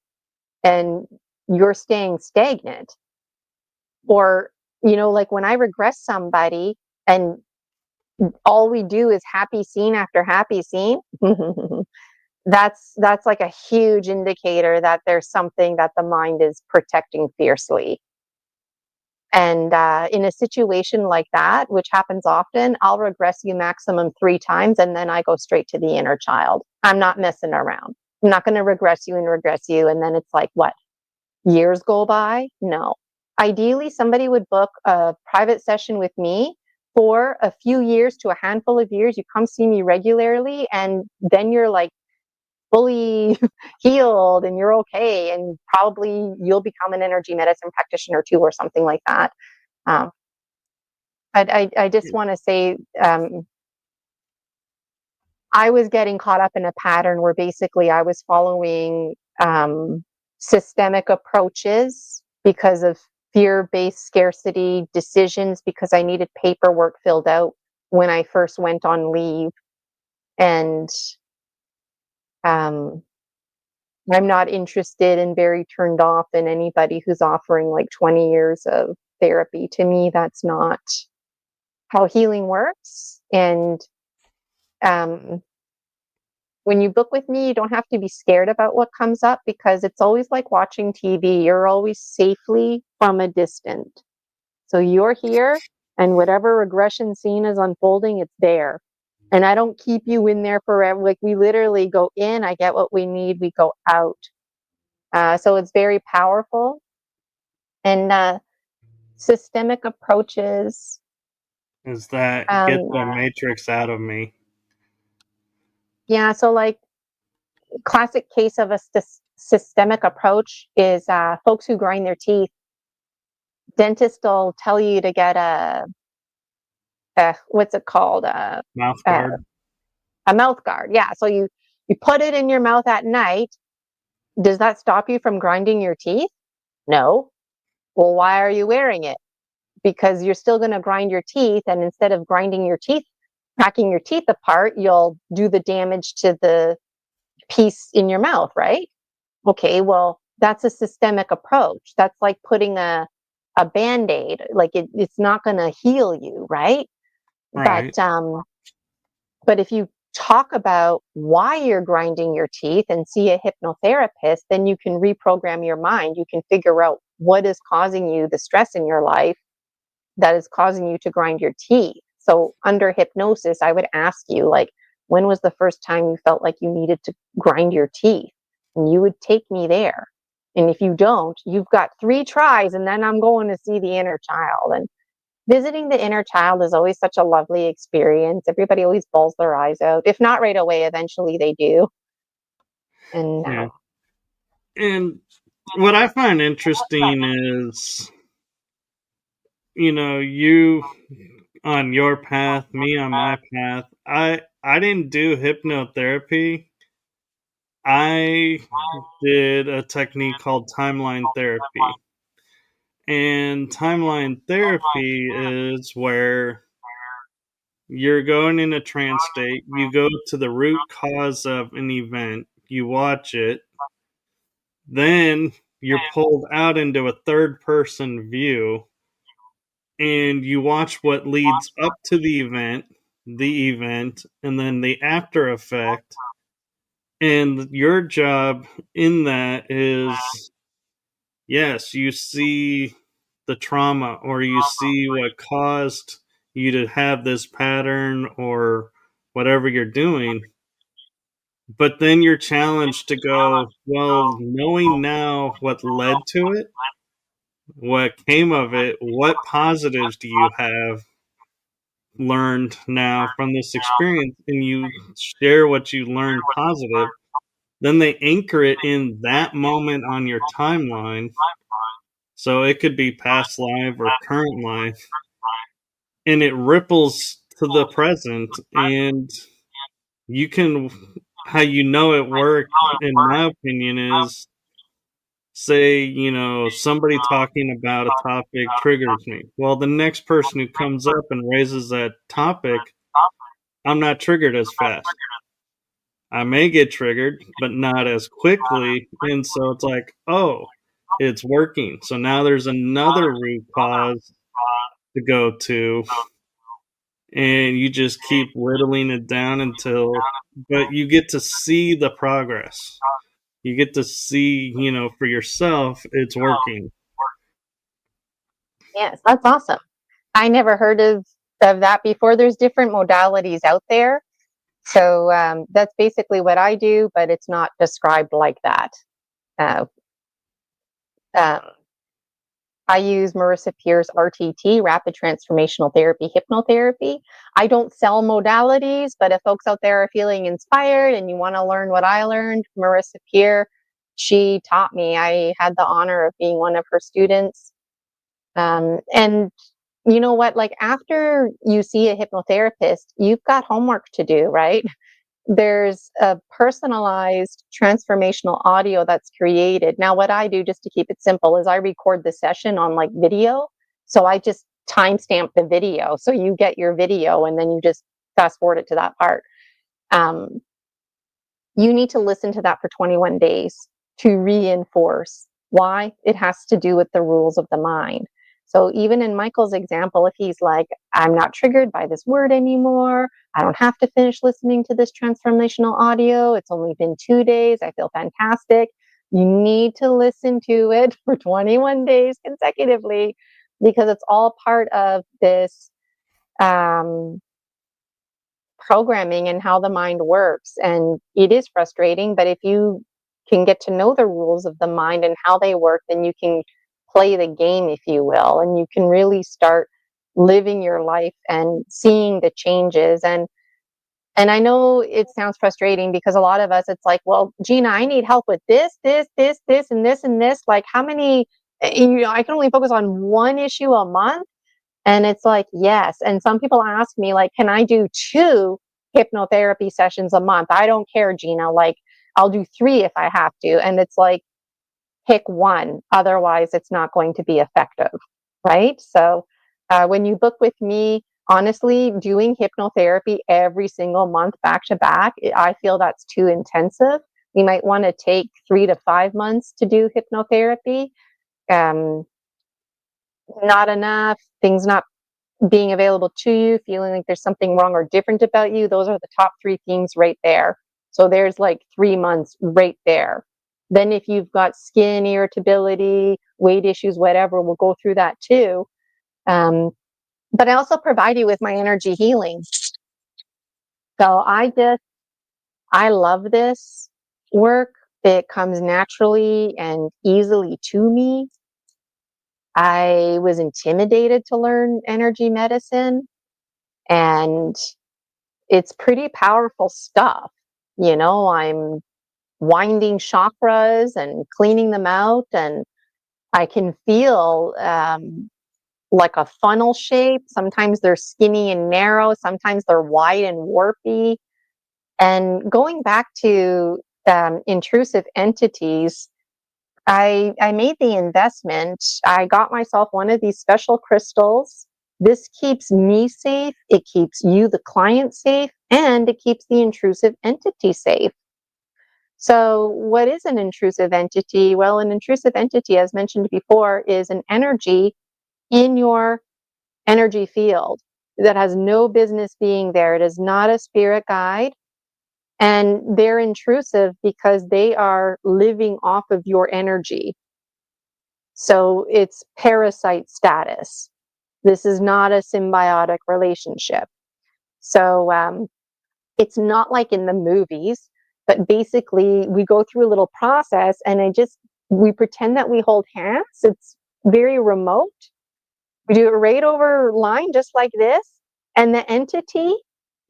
and you're staying stagnant? Or, like when I regress somebody and all we do is happy scene after happy scene, that's like a huge indicator that there's something that the mind is protecting fiercely. And in a situation like that, which happens often, I'll regress you maximum 3 times, and then I go straight to the inner child. I'm not messing around. I'm not going to regress you, and then it's like, what, years go by? No. Ideally, somebody would book a private session with me for a few years to a handful of years. You come see me regularly, and then you're like fully healed and you're okay, and probably you'll become an energy medicine practitioner too, or something like that. But I just want to say, I was getting caught up in a pattern where basically I was following systemic approaches because of fear-based scarcity decisions, because I needed paperwork filled out when I first went on leave. And I'm not interested and very turned off in anybody who's offering like 20 years of therapy. To me, that's not how healing works. And when you book with me, you don't have to be scared about what comes up, because it's always like watching TV. You're always safely from a distance. So you're here, and whatever regression scene is unfolding, it's there. And I don't keep you in there forever. Like, we literally go in, I get what we need, we go out. So it's very powerful. And systemic approaches. Is that get the matrix out of me? Yeah, so like classic case of a systemic approach is folks who grind their teeth. Dentists will tell you to get a what's it called? Mouth guard. A mouth guard. Yeah. So you put it in your mouth at night. Does that stop you from grinding your teeth? No. Well, why are you wearing it? Because you're still going to grind your teeth, and instead of grinding your teeth, cracking your teeth apart, you'll do the damage to the piece in your mouth, right? Okay, well, that's a systemic approach. That's like putting a Band-Aid. Like it's not going to heal you, right? Right. But if you talk about why you're grinding your teeth and see a hypnotherapist, then you can reprogram your mind. You can figure out what is causing you the stress in your life that is causing you to grind your teeth. So under hypnosis, I would ask you, like, when was the first time you felt like you needed to grind your teeth? And you would take me there. And if you don't, you've got 3 tries, and then I'm going to see the inner child. And visiting the inner child is always such a lovely experience. Everybody always bawls their eyes out. If not right away, eventually they do. And Yeah. And what I find interesting is, you on your path, me on my path. I didn't do hypnotherapy. I did a technique called timeline therapy. And timeline therapy is where you're going in a trance state, you go to the root cause of an event, you watch it, then you're pulled out into a third person view and you watch what leads up to the event, and then the after effect. And your job in that is, yes, you see the trauma or you see what caused you to have this pattern or whatever you're doing. But then you're challenged to go, well, knowing now what led to it, what came of it, what positives do you have learned now from this experience? And you share what you learned positive. Then they anchor it in that moment on your timeline. So it could be past life or current life. And it ripples to the present. And you can, how you know it worked, in my opinion, is say, somebody talking about a topic triggers me. Well, the next person who comes up and raises that topic, I'm not triggered as fast. I may get triggered, but not as quickly. And so it's like, oh, it's working. So now there's another root cause to go to. And you just keep whittling it down until, but you get to see the progress. You get to see, for yourself, it's working. yes, that's awesome. I never heard of that before. There's different modalities out there. So that's basically what I do, but it's not described like that. Uh, um, I use Marissa Peer's RTT, Rapid Transformational Therapy, Hypnotherapy. I don't sell modalities, but if folks out there are feeling inspired and you want to learn what I learned, Marissa Peer, she taught me. I had the honor of being one of her students. And you know what? Like after you see a hypnotherapist, you've got homework to do, right? There's a personalized transformational audio that's created. Now, what I do, just to keep it simple, is I record the session on like video. So I just timestamp the video. So you get your video and then you just fast forward it to that part. Um, you need to listen to that for 21 days to reinforce why. It has to do with the rules of the mind. So even in Michael's example, if he's like, I'm not triggered by this word anymore, I don't have to finish listening to this transformational audio, it's only been 2 days, I feel fantastic. You need to listen to it for 21 days consecutively because it's all part of this programming and how the mind works. And it is frustrating, but if you can get to know the rules of the mind and how they work, then you can play the game, if you will, and you can really start living your life and seeing the changes. And I know it sounds frustrating because a lot of us, it's like, well, Gina, I need help with this, and this, and this. Like, how many, I can only focus on one issue a month. And it's like, yes. And some people ask me, like, can I do 2 hypnotherapy sessions a month? I don't care, Gina. Like, I'll do 3 if I have to. And it's like, pick one. Otherwise, it's not going to be effective. Right. So when you book with me, honestly, doing hypnotherapy every single month back to back, I feel that's too intensive. You might want to take 3 to 5 months to do hypnotherapy. Not enough, things not being available to you, feeling like there's something wrong or different about you. Those are the top 3 things right there. So there's like 3 months right there. Then if you've got skin irritability, weight issues, whatever, we'll go through that too. But I also provide you with my energy healing. So I love this work. It comes naturally and easily to me. I was intimidated to learn energy medicine, and it's pretty powerful stuff. I'm winding chakras and cleaning them out, and I can feel like a funnel shape. Sometimes they're skinny and narrow, sometimes they're wide and warpy. And going back to intrusive entities, I made the investment. I got myself one of these special crystals. This keeps me safe, it keeps you, the client, safe, and it keeps the intrusive entity safe. So, what is an intrusive entity? Well, an intrusive entity, as mentioned before, is an energy in your energy field that has no business being there. It is not a spirit guide. And they're intrusive because they are living off of your energy. So it's parasite status. This is not a symbiotic relationship. So it's not like in the movies, but basically we go through a little process and we pretend that we hold hands. It's very remote. We do it right over line, just like this. And the entity,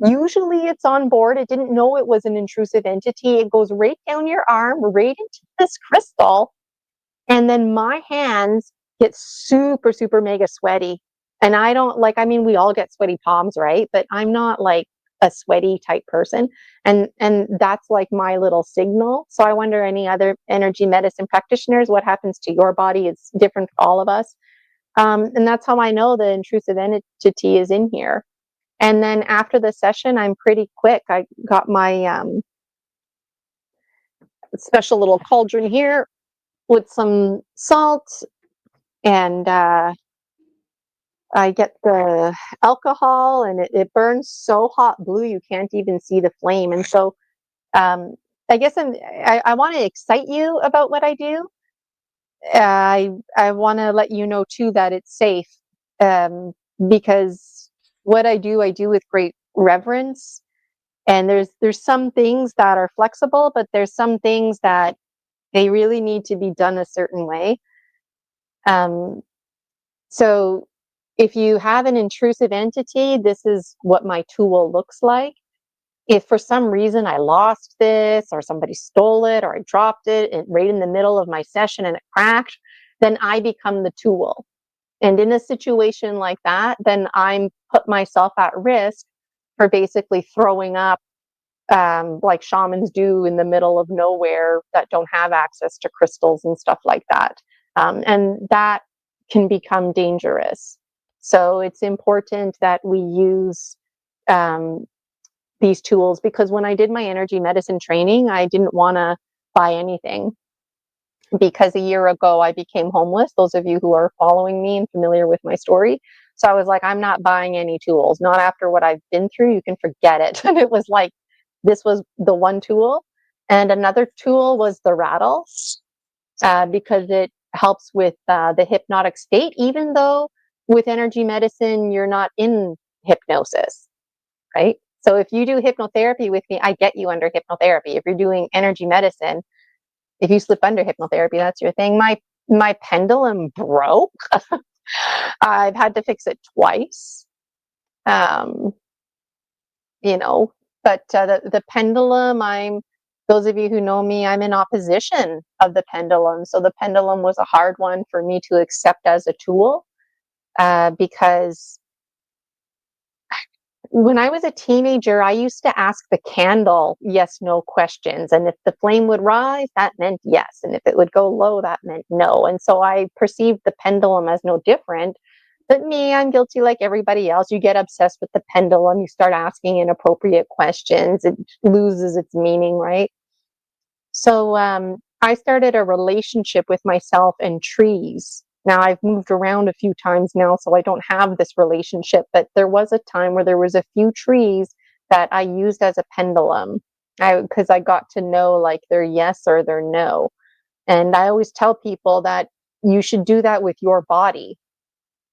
usually it's on board. It didn't know it was an intrusive entity. It goes right down your arm, right into this crystal. And then my hands get super, super mega sweaty. And I don't we all get sweaty palms, right? But I'm not like a sweaty type person. And that's like my little signal. So I wonder, any other energy medicine practitioners, what happens to your body? It's different for all of us. And that's how I know the intrusive entity is in here. And then after the session, I'm pretty quick. I got my special little cauldron here with some salt, and I get the alcohol, and it burns so hot blue you can't even see the flame. And so I guess I want to excite you about what I do. I want to let you know too that it's safe, because what I do with great reverence. And there's some things that are flexible, but there's some things that they really need to be done a certain way. So if you have an intrusive entity, this is what my tool looks like. If for some reason I lost this, or somebody stole it, or I dropped it right in the middle of my session and it cracked, then I become the tool. And in a situation like that, then I'm put myself at risk for basically throwing up, like shamans do in the middle of nowhere that don't have access to crystals and stuff like that. And that can become dangerous. So it's important that we use these tools, because when I did my energy medicine training, I didn't want to buy anything, because a year ago I became homeless. Those of you who are following me and familiar with my story. So I was like, I'm not buying any tools, not after what I've been through. You can forget it. And it was like, this was the one tool. And another tool was the rattle, because it helps with the hypnotic state, even though with energy medicine, you're not in hypnosis, right? So if you do hypnotherapy with me, I get you under hypnotherapy. If you're doing energy medicine, if you slip under hypnotherapy, that's your thing. My pendulum broke. I've had to fix it twice. Um, but the pendulum, those of you who know me, I'm in opposition of the pendulum. So the pendulum was a hard one for me to accept as a tool, because when I was a teenager, I used to ask the candle yes, no questions. And if the flame would rise, that meant yes. And if it would go low, that meant no. And so I perceived the pendulum as no different. But me, I'm guilty like everybody else. You get obsessed with the pendulum. You start asking inappropriate questions. It loses its meaning, right? So I started a relationship with myself and trees. Now I've moved around a few times now, so I don't have this relationship, but there was a time where there was a few trees that I used as a pendulum, because I got to know like their yes or their no. And I always tell people that you should do that with your body.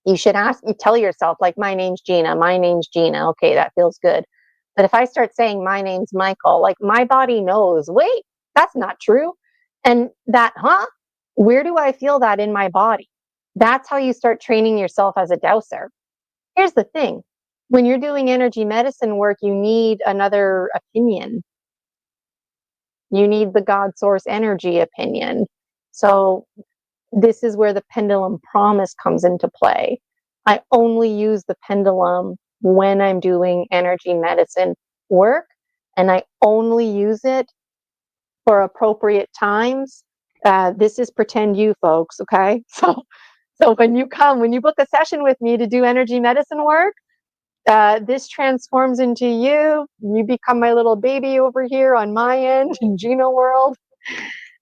You tell yourself, like, my name's Gina. Okay, that feels good. But if I start saying my name's Michael, like my body knows, wait, that's not true. And that, where do I feel that in my body? That's how you start training yourself as a dowser. Here's the thing. When you're doing energy medicine work, you need another opinion. You need the God source energy opinion. So this is where the pendulum promise comes into play. I only use the pendulum when I'm doing energy medicine work, and I only use it for appropriate times. This is pretend you, folks, okay? So when you book a session with me to do energy medicine work, this transforms into you. You become my little baby over here on my end in Gina world.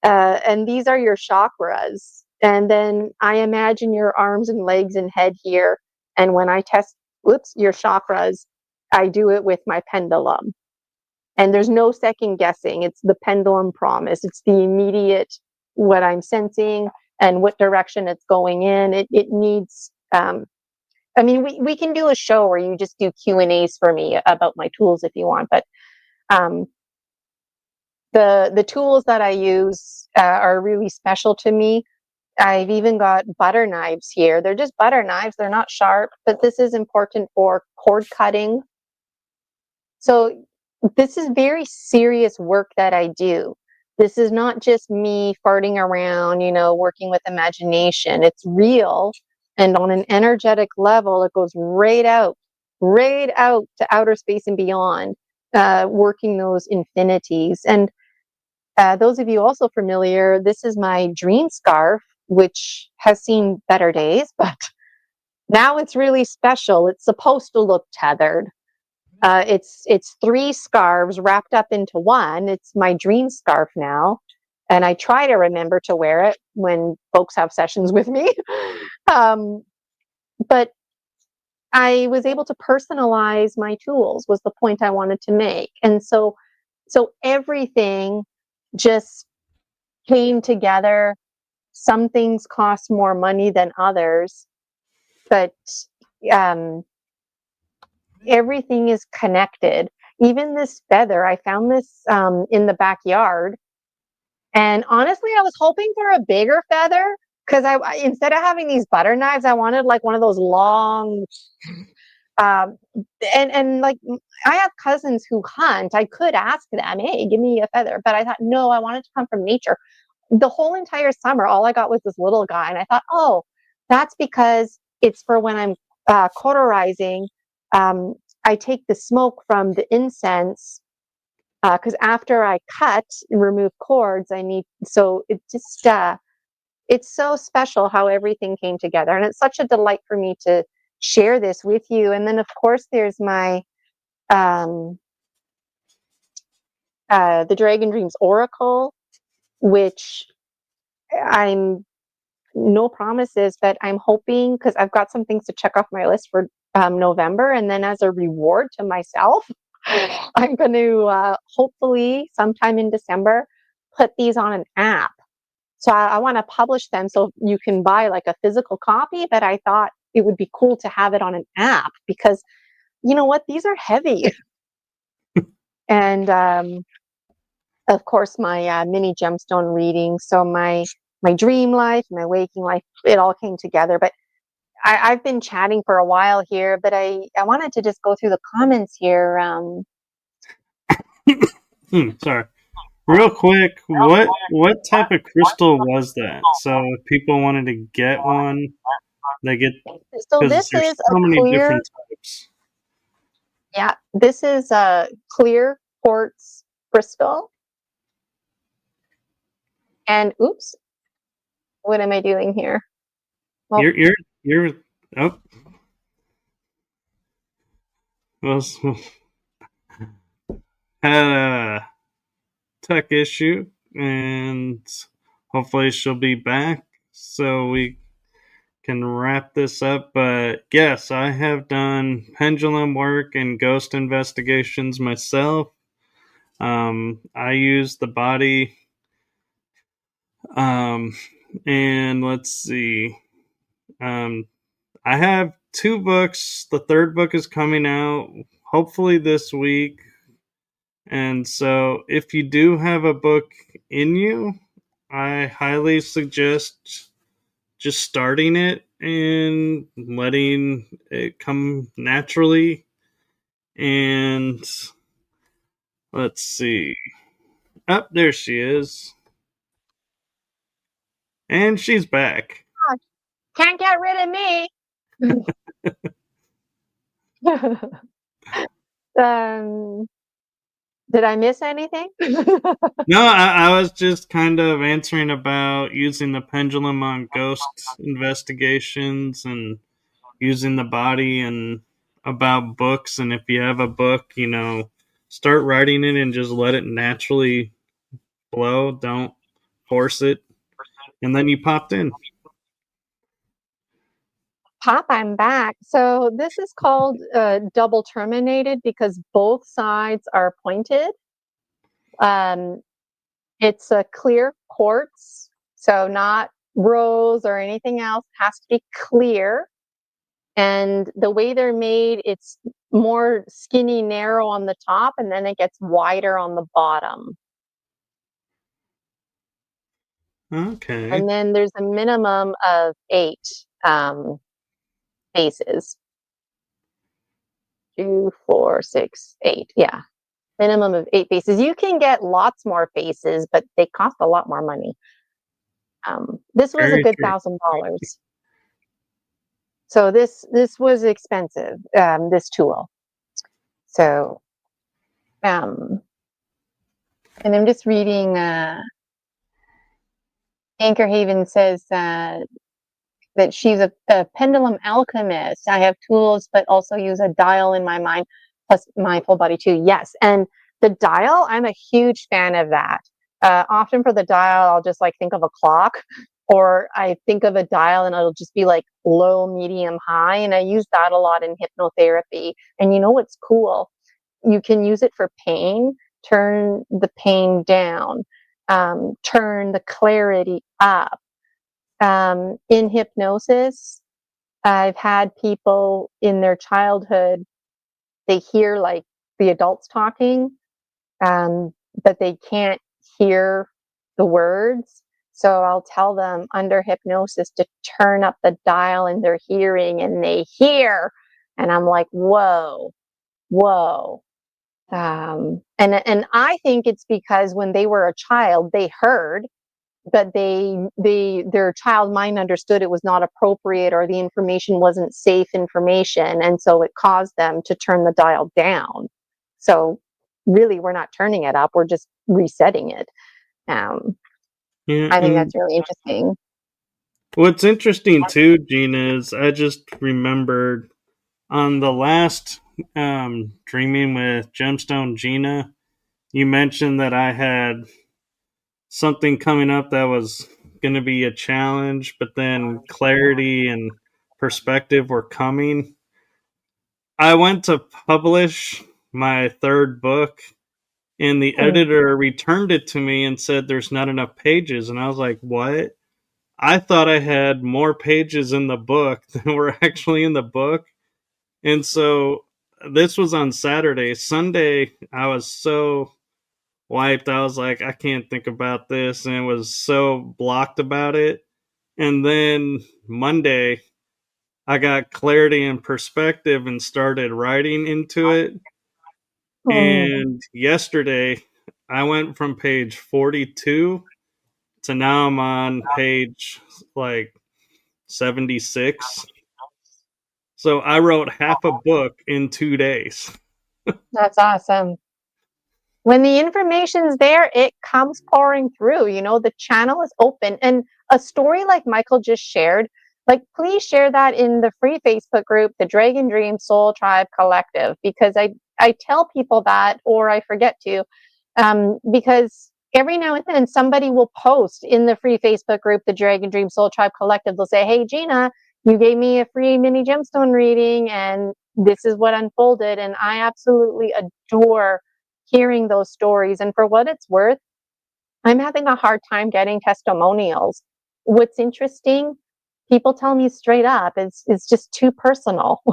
And these are your chakras. And then I imagine your arms and legs and head here. And when I test, your chakras, I do it with my pendulum. And there's no second guessing. It's the pendulum promise. It's the immediate what I'm sensing and what direction it's going in. It needs, I mean, we can do a show where you just do Q&As for me about my tools if you want, but the tools that I use are really special to me. I've even got butter knives here. They're just butter knives. They're not sharp, but this is important for cord cutting. So this is very serious work that I do. This is not just me farting around, working with imagination. It's real. And on an energetic level, it goes right out to outer space and beyond, working those infinities. And those of you also familiar, this is my dream scarf, which has seen better days, but now it's really special. It's supposed to look tethered. It's 3 scarves wrapped up into one. It's my dream scarf now. And I try to remember to wear it when folks have sessions with me. But I was able to personalize my tools was the point I wanted to make. And so everything just came together. Some things cost more money than others, but everything is connected. Even this feather, I found this in the backyard. And honestly, I was hoping for a bigger feather because I instead of having these butter knives, I wanted like one of those long and like I have cousins who hunt. I could ask them, hey, give me a feather. But I thought, no, I wanted to come from nature. The whole entire summer, all I got was this little guy. And I thought, oh, that's because it's for when I'm cauterizing. I take the smoke from the incense because after I cut and remove cords, so it just, it's so special how everything came together. And it's such a delight for me to share this with you. And then, of course, there's my, the Dragon Dreams Oracle, which I'm no promises, but I'm hoping because I've got some things to check off my list for November. And then as a reward to myself, I'm going to hopefully sometime in December put these on an app. So I want to publish them so you can buy like a physical copy, but I thought it would be cool to have it on an app because you know what? These are heavy. And of course, my mini gemstone reading. So my dream life, my waking life, it all came together. But I've been chatting for a while here, but I wanted to just go through the comments here. Sorry. Real quick, what type of crystal was that? So if people wanted to get one, they get So because this there's is so a many clear, different types. yeah, this is a clear quartz crystal. And oops, what am I doing here? Well, You're oh well had a tech issue and hopefully she'll be back so we can wrap this up. But yes, I have done pendulum work and ghost investigations myself. I use the body. Um, and let's see. Um, I have 2 books. The 3rd book is coming out hopefully this week. And so, if you do have a book in you, I highly suggest just starting it and letting it come naturally. And let's see. Up there she is. And she's back. Can't get rid of me. Did I miss anything? No, I was just kind of answering about using the pendulum on ghost investigations and using the body and about books. And if you have a book, start writing it and just let it naturally flow. Don't force it. And then you popped in. Pop, I'm back. So this is called double terminated because both sides are pointed. It's a clear quartz, so not rose or anything else. It has to be clear. And the way they're made, it's more skinny, narrow on the top, and then it gets wider on the bottom. Okay. And then there's a minimum of 8 faces. 2, 4, 6, 8. Yeah. Minimum of 8 faces. You can get lots more faces, but they cost a lot more money. This was Very a good true. $1,000. So this was expensive, this tool. So, and I'm just reading, Anchor Haven says that she's a pendulum alchemist. I have tools, but also use a dial in my mind, plus my full body too. Yes, and the dial, I'm a huge fan of that. Often for the dial, I'll just like think of a clock, or I think of a dial and it'll just be like low, medium, high, and I use that a lot in hypnotherapy. And you know what's cool? You can use it for pain. Turn the pain down. Turn the clarity up. In hypnosis, I've had people in their childhood, they hear like the adults talking, but they can't hear the words. So I'll tell them under hypnosis to turn up the dial in their hearing, and they hear. And I'm like, whoa, whoa. And I think it's because when they were a child, they heard, but their child mind understood it was not appropriate, or the information wasn't safe information, and so it caused them to turn the dial down. So really, we're not turning it up, we're just resetting it. Yeah, I think and that's really interesting. what's interesting too, Gina, is I just remembered on the last Dreaming with Gemstone Gina, you mentioned that I had something coming up that was going to be a challenge, but then clarity and perspective were coming. I went to publish my third book, and the editor returned it to me and said there's not enough pages. And I was like, what? I thought I had more pages in the book than were actually in the book. And so this was on Saturday. Sunday, I was so wiped. I was like, I can't think about this, and was so blocked about it. And then Monday, I got clarity and perspective and started writing into it. And yesterday, I went from page 42 to now I'm on page like 76. So I wrote half a book in 2 days. That's awesome. When the information's there, it comes pouring through. The channel is open. And a story like Michael just shared, like, please share that in the free Facebook group, the Dragon Dream Soul Tribe Collective, because I tell people that, or I forget to, because every now and then somebody will post in the free Facebook group, the Dragon Dream Soul Tribe Collective. They'll say, hey, Gina, you gave me a free mini gemstone reading, and this is what unfolded. And I absolutely adore hearing those stories. And for what it's worth, I'm having a hard time getting testimonials. What's interesting, people tell me straight up, it's just too personal.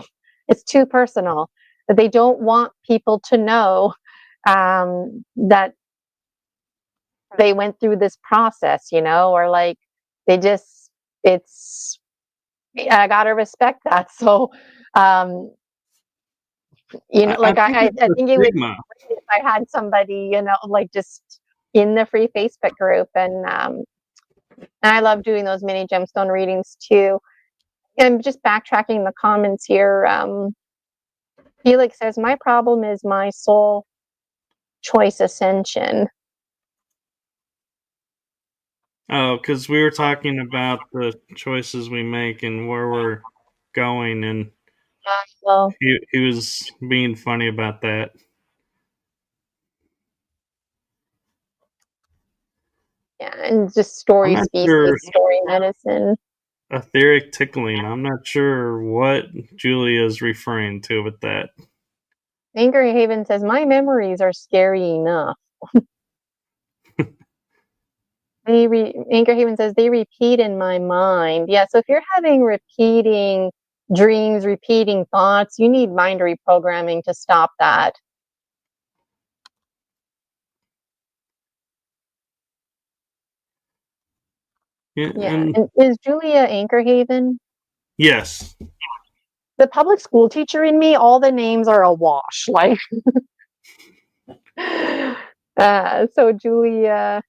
It's too personal. that they don't want people to know that they went through this process, or like they just, I gotta respect that. So, like think I it's the think it would be stigma. great if I had somebody, like just in the free Facebook group, and I love doing those mini gemstone readings too. And just backtracking the comments here, Felix says, my problem is my soul choice ascension. Oh, because we were talking about the choices we make and where we're going, and Well, he was being funny about that. yeah, and just I'm story not sure. species, story medicine. Etheric tickling. I'm not sure what Julia is referring to with that. Angry Haven says, my memories are scary enough. Anchor Haven says they repeat in my mind. Yeah, so if you're having repeating dreams, repeating thoughts, you need mind reprogramming to stop that. Yeah, Yeah, and is Julia Anchor Haven? yes. The public school teacher in me, all the names are a wash. Like, so Julia,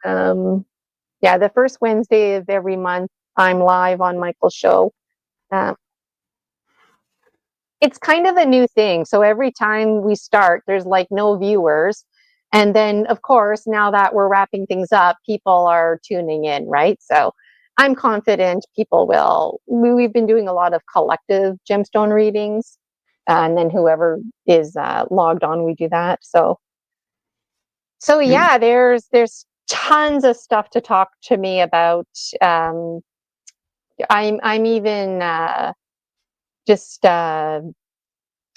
yeah, the first Wednesday of every month, I'm live on Michael's show. It's kind of a new thing. So every time we start, there's like no viewers. And then, of course, now that we're wrapping things up, people are tuning in, right? So I'm confident people will. We've been doing a lot of collective gemstone readings. And then whoever is logged on, we do that. So yeah, there's tons of stuff to talk to me about. I'm even just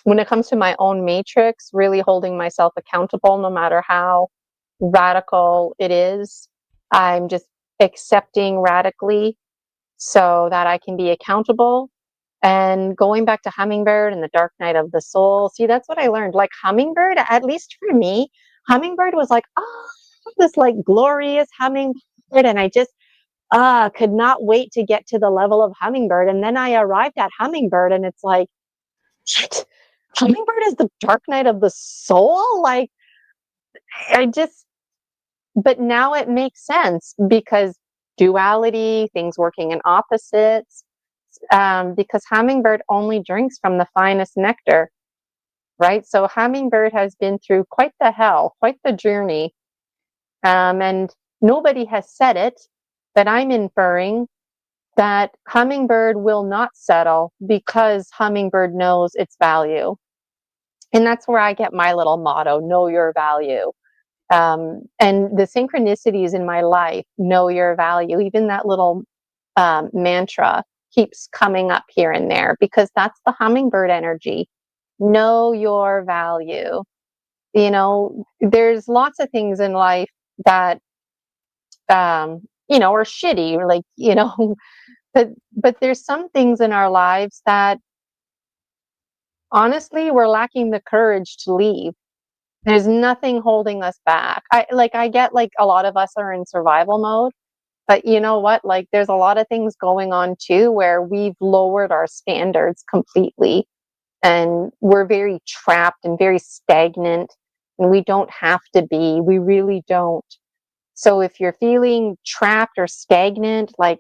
when it comes to my own matrix, really holding myself accountable, no matter how radical it is. I'm just accepting radically so that I can be accountable. And going back to Hummingbird and the Dark Night of the Soul, see, that's what I learned. Like Hummingbird, at least for me, Hummingbird was like, oh, this like glorious Hummingbird. And I just could not wait to get to the level of Hummingbird. And then I arrived at Hummingbird and it's like, shit, Hummingbird is the Dark Night of the Soul? Like, I just, but now it makes sense because duality, things working in opposites, because Hummingbird only drinks from the finest nectar, right? So Hummingbird has been through quite the hell, quite the journey. And nobody has said it, but I'm inferring that Hummingbird will not settle because Hummingbird knows its value. And that's where I get my little motto, know your value. And the synchronicities in my life, know your value. Even that little mantra keeps coming up here and there because that's the Hummingbird energy. Know your value. There's lots of things in life that, are shitty, like, but there's some things in our lives that honestly we're lacking the courage to leave. There's nothing holding us back. I get like a lot of us are in survival mode, but you know what? Like there's a lot of things going on too where we've lowered our standards completely and we're very trapped and very stagnant and we don't have to be. We really don't. So if you're feeling trapped or stagnant, like,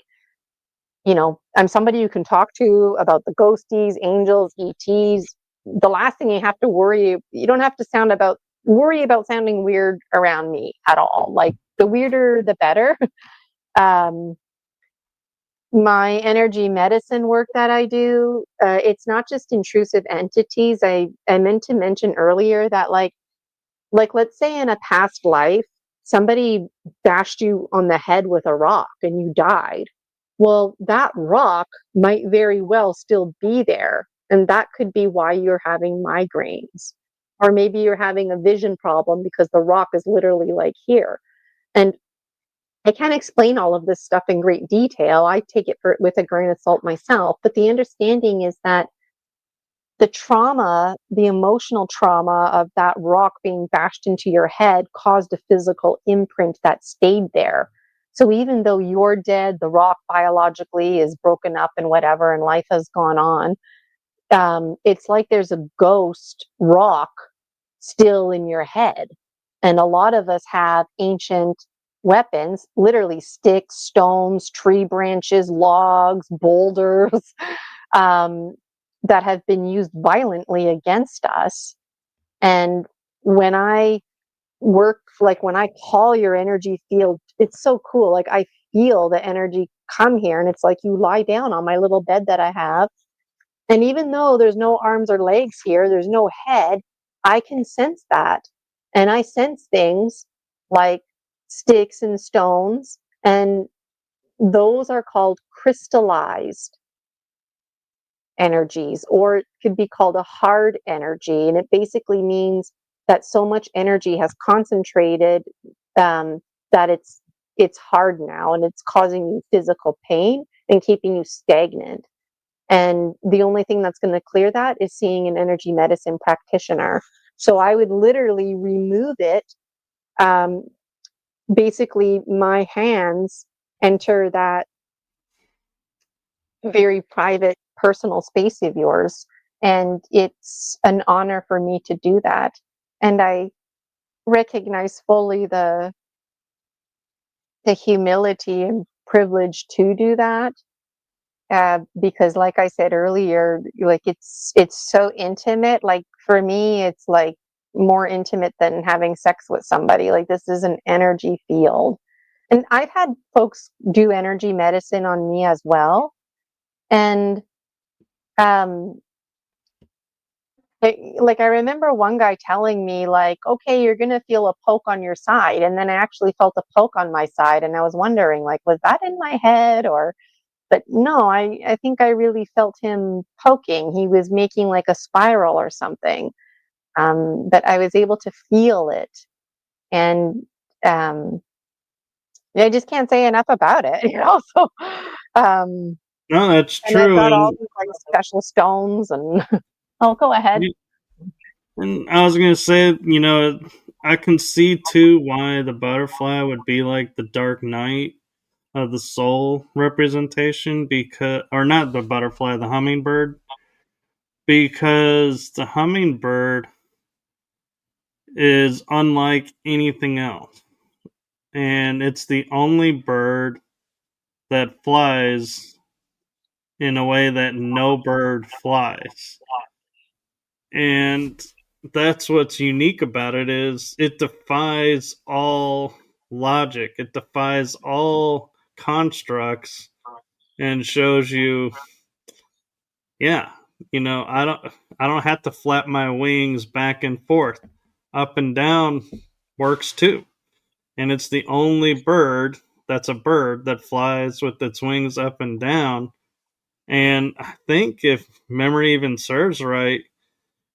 I'm somebody you can talk to about the ghosties, angels, ETs. The last thing you have to you don't have to worry about sounding weird around me at all. Like the weirder, the better. My energy medicine work that I do, it's not just intrusive entities. I meant to mention earlier that like let's say in a past life, somebody bashed you on the head with a rock and you died. Well, that rock might very well still be there. And that could be why you're having migraines. Or maybe you're having a vision problem because the rock is literally like here. And I can't explain all of this stuff in great detail. I take it with a grain of salt myself. But the understanding is that the trauma, the emotional trauma of that rock being bashed into your head caused a physical imprint that stayed there. So even though you're dead, the rock biologically is broken up and whatever, and life has gone on, it's like there's a ghost rock still in your head. And a lot of us have ancient weapons, literally sticks, stones, tree branches, logs, boulders, that have been used violently against us. And when I work, like when I call your energy field, it's so cool. Like I feel the energy come here, and it's like you lie down on my little bed that I have. And even though there's no arms or legs here, there's no head, I can sense that. And I sense things like sticks and stones, and those are called crystallized energies, or it could be called a hard energy. And it basically means that so much energy has concentrated, that it's hard now, and it's causing you physical pain and keeping you stagnant. And the only thing that's going to clear that is seeing an energy medicine practitioner. So I would literally remove it. Basically, my hands enter that very private, personal space of yours. And it's an honor for me to do that. And I recognize fully the humility and privilege to do that. Because like I said earlier, like it's so intimate. Like for me, it's like more intimate than having sex with somebody. Like this is an energy field. And I've had folks do energy medicine on me as well. And um like I remember one guy telling me like, okay, you're gonna feel a poke on your side. And then I actually felt a poke on my side, and I was wondering like, was that in my head? Or but no, I think I really felt him poking. He was making like a spiral or something. But I was able to feel it. And um, I just can't say enough about it, you know? So, um, No, that's and I've true. got all these like special stones and, oh, go ahead. And I was gonna say, I can see too why the butterfly would be like the Dark Knight of the soul representation, because, or not the butterfly, the hummingbird, because the hummingbird is unlike anything else, and it's the only bird that flies in a way that no bird flies. And that's what's unique about it, is it defies all logic, it defies all constructs, and shows you, yeah, I don't have to flap my wings back and forth. Up and down works too. And it's the only bird that's a bird that flies with its wings up and down. And I think, if memory even serves right,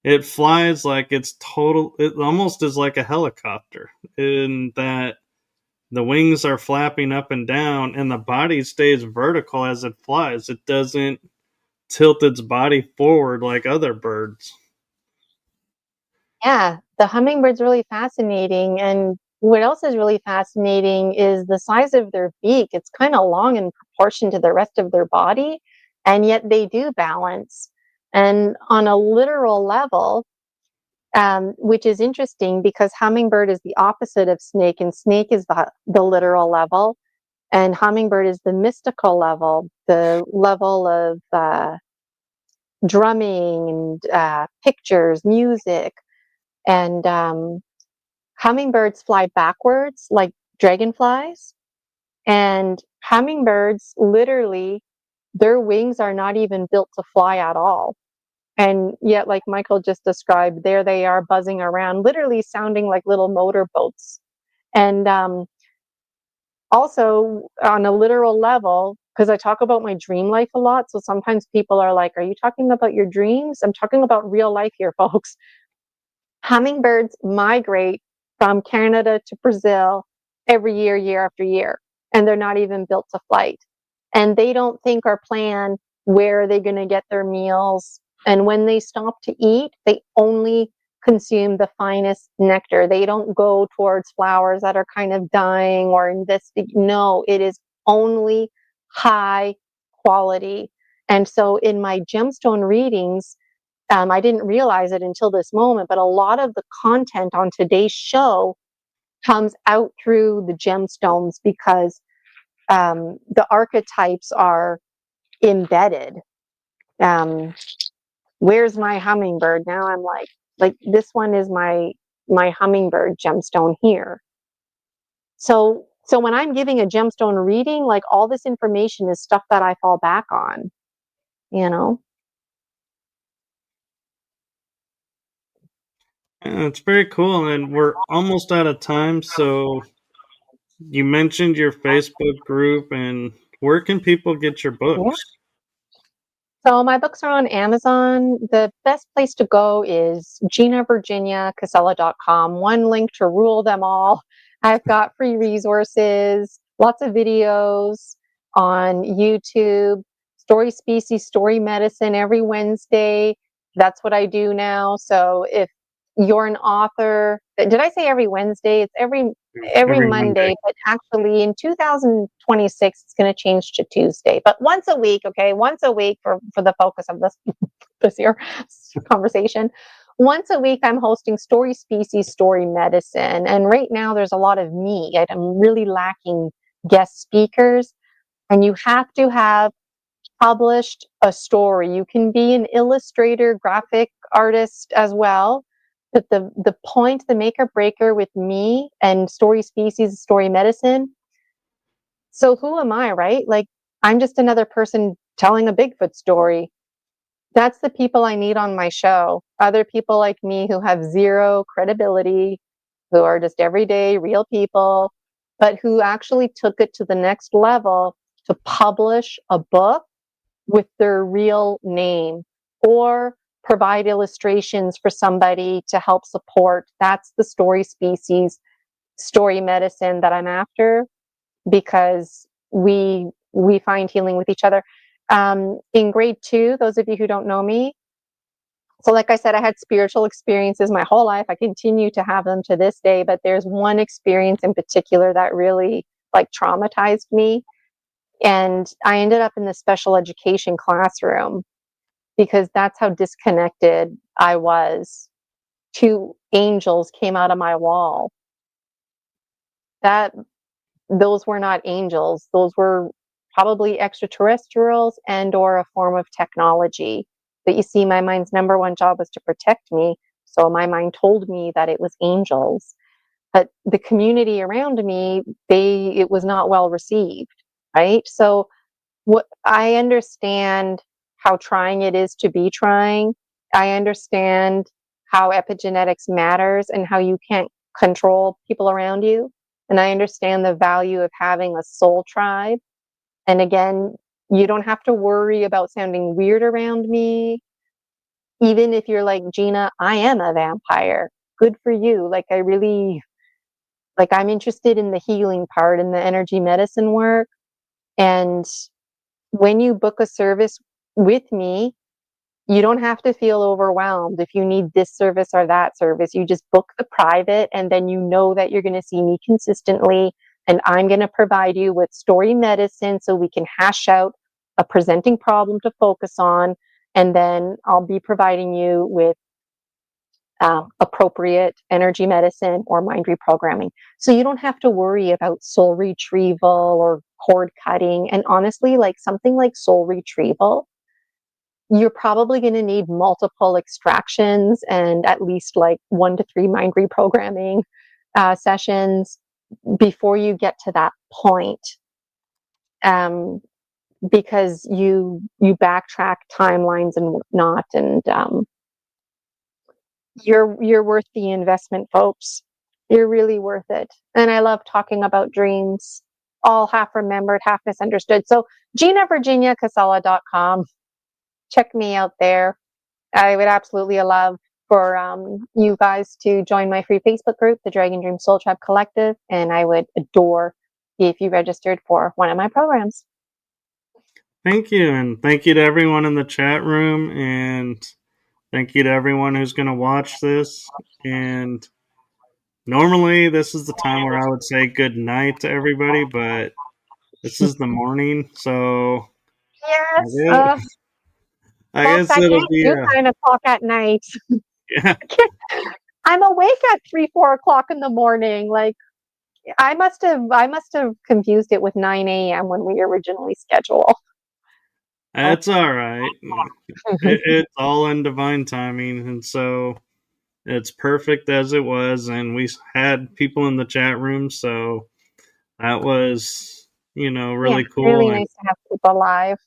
it flies like it almost is like a helicopter, in that the wings are flapping up and down and the body stays vertical as it flies. It doesn't tilt its body forward like other birds. Yeah, the hummingbird's really fascinating. And what else is really fascinating is the size of their beak. It's kind of long in proportion to the rest of their body, and yet they do balance. And on a literal level, which is interesting because hummingbird is the opposite of snake, and snake is the literal level, and hummingbird is the mystical level, the level of drumming and pictures, music. And hummingbirds fly backwards like dragonflies. And hummingbirds, literally, their wings are not even built to fly at all. And yet, like Michael just described, there they are buzzing around, literally sounding like little motorboats. And also, on a literal level, because I talk about my dream life a lot. So sometimes people are like, are you talking about your dreams? I'm talking about real life here, folks. Hummingbirds migrate from Canada to Brazil every year, year after year, and they're not even built to flight. And they don't think or plan where are they going to get their meals And when they stop to eat, they only consume the finest nectar. They don't go towards flowers that are kind of dying or in this. No, it is only high quality. And so in my gemstone readings, I didn't realize it until this moment, but a lot of the content on today's show comes out through the gemstones because the archetypes are embedded. Where's my hummingbird? Now I'm like this one is my hummingbird gemstone here. So when I'm giving a gemstone reading, like all this information is stuff that I fall back on, you know? Yeah, it's very cool, and we're almost out of time. So you mentioned your Facebook group, and where can people get your Yeah. books? So my books are on Amazon. The best place to go is GinaVirginiaCasella.com. One link to rule them all. I've got free resources, lots of videos on YouTube, Story Species, Story Medicine every Wednesday. That's what I do now. So if you're an author, did I say every Wednesday? It's every Every Monday. Monday, but actually in 2026 it's going to change to Tuesday, but once a week. Okay, once a week for the focus of this year conversation. Once a week I'm hosting Story Species, Story Medicine, and right now there's a lot of me. I'm really lacking guest speakers, and you have to have published a story. You can be an illustrator, graphic artist as well. But the point, the make or breaker with me and Story Species, Story Medicine. So who am I, right? Like I'm just another person telling a Bigfoot story. That's the people I need on my show. Other people like me who have zero credibility, who are just everyday real people, but who actually took it to the next level to publish a book with their real name or provide illustrations for somebody to help support. That's the Story Species, Story Medicine that I'm after, because we find healing with each other. In grade 2, those of you who don't know me, so like I said, I had spiritual experiences my whole life. I continue to have them to this day, but there's one experience in particular that really like traumatized me. And I ended up in the special education classroom because that's how disconnected I was. 2 angels came out of my wall. Those were not angels. Those were probably extraterrestrials and or a form of technology. But you see, my mind's number one job was to protect me. So my mind told me that it was angels. But the community around me, it was not well received, right? So what I understand how trying it is to be trying. I understand how epigenetics matters and how you can't control people around you. And I understand the value of having a soul tribe. And again, you don't have to worry about sounding weird around me. Even if you're like, Gina, I am a vampire. Good for you. Like, I'm interested in the healing part and the energy medicine work. And when you book a service with me, you don't have to feel overwhelmed if you need this service or that service. You just book the private, and then you know that you're going to see me consistently. And I'm going to provide you with story medicine so we can hash out a presenting problem to focus on. And then I'll be providing you with appropriate energy medicine or mind reprogramming. So you don't have to worry about soul retrieval or cord cutting. And honestly, like something like soul retrieval, you're probably going to need multiple extractions and at least like 1 to 3 mind reprogramming sessions before you get to that point. Because you backtrack timelines and whatnot, and you're worth the investment, folks. You're really worth it. And I love talking about dreams, all half remembered, half misunderstood. So GinaVirginiaCasella.com. Check me out there. I would absolutely love for you guys to join my free Facebook group, the Dragon Dream Soul Tribe Collective, and I would adore if you registered for one of my programs. Thank you, and thank you to everyone in the chat room, and thank you to everyone who's going to watch this. And normally, this is the time where I would say good night to everybody, but this is the morning, so I Yes. guess, I Folks, guess I it'll can't be do 9 o'clock at night. yeah. I'm awake at 3, 4 o'clock in the morning. Like I must have confused it with 9 a.m. when we originally scheduled. It's all right. It's all in divine timing, and so it's perfect as it was. And we had people in the chat room, so that was Yeah, really really cool. And nice to have people live.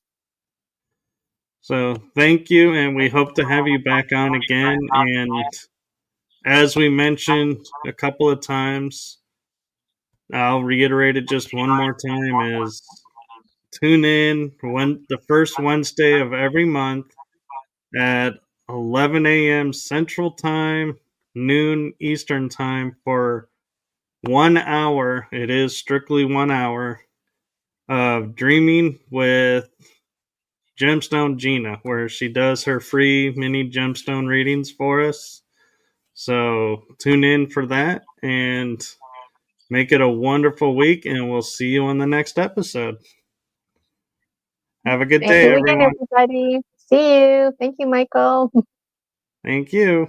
so thank you, and we hope to have you back on again. And as we mentioned a couple of times, I'll reiterate it just one more time: is tune in when the first Wednesday of every month at 11 a.m. Central Time, noon Eastern Time for 1 hour. It is strictly 1 hour of dreaming with Gemstone Gina, where she does her free mini gemstone readings for us. So tune in for that and make it a wonderful week, and we'll see you on the next episode. Have a good Thank day, you again, everyone. everybody. See you. Thank you, Michael. Thank you.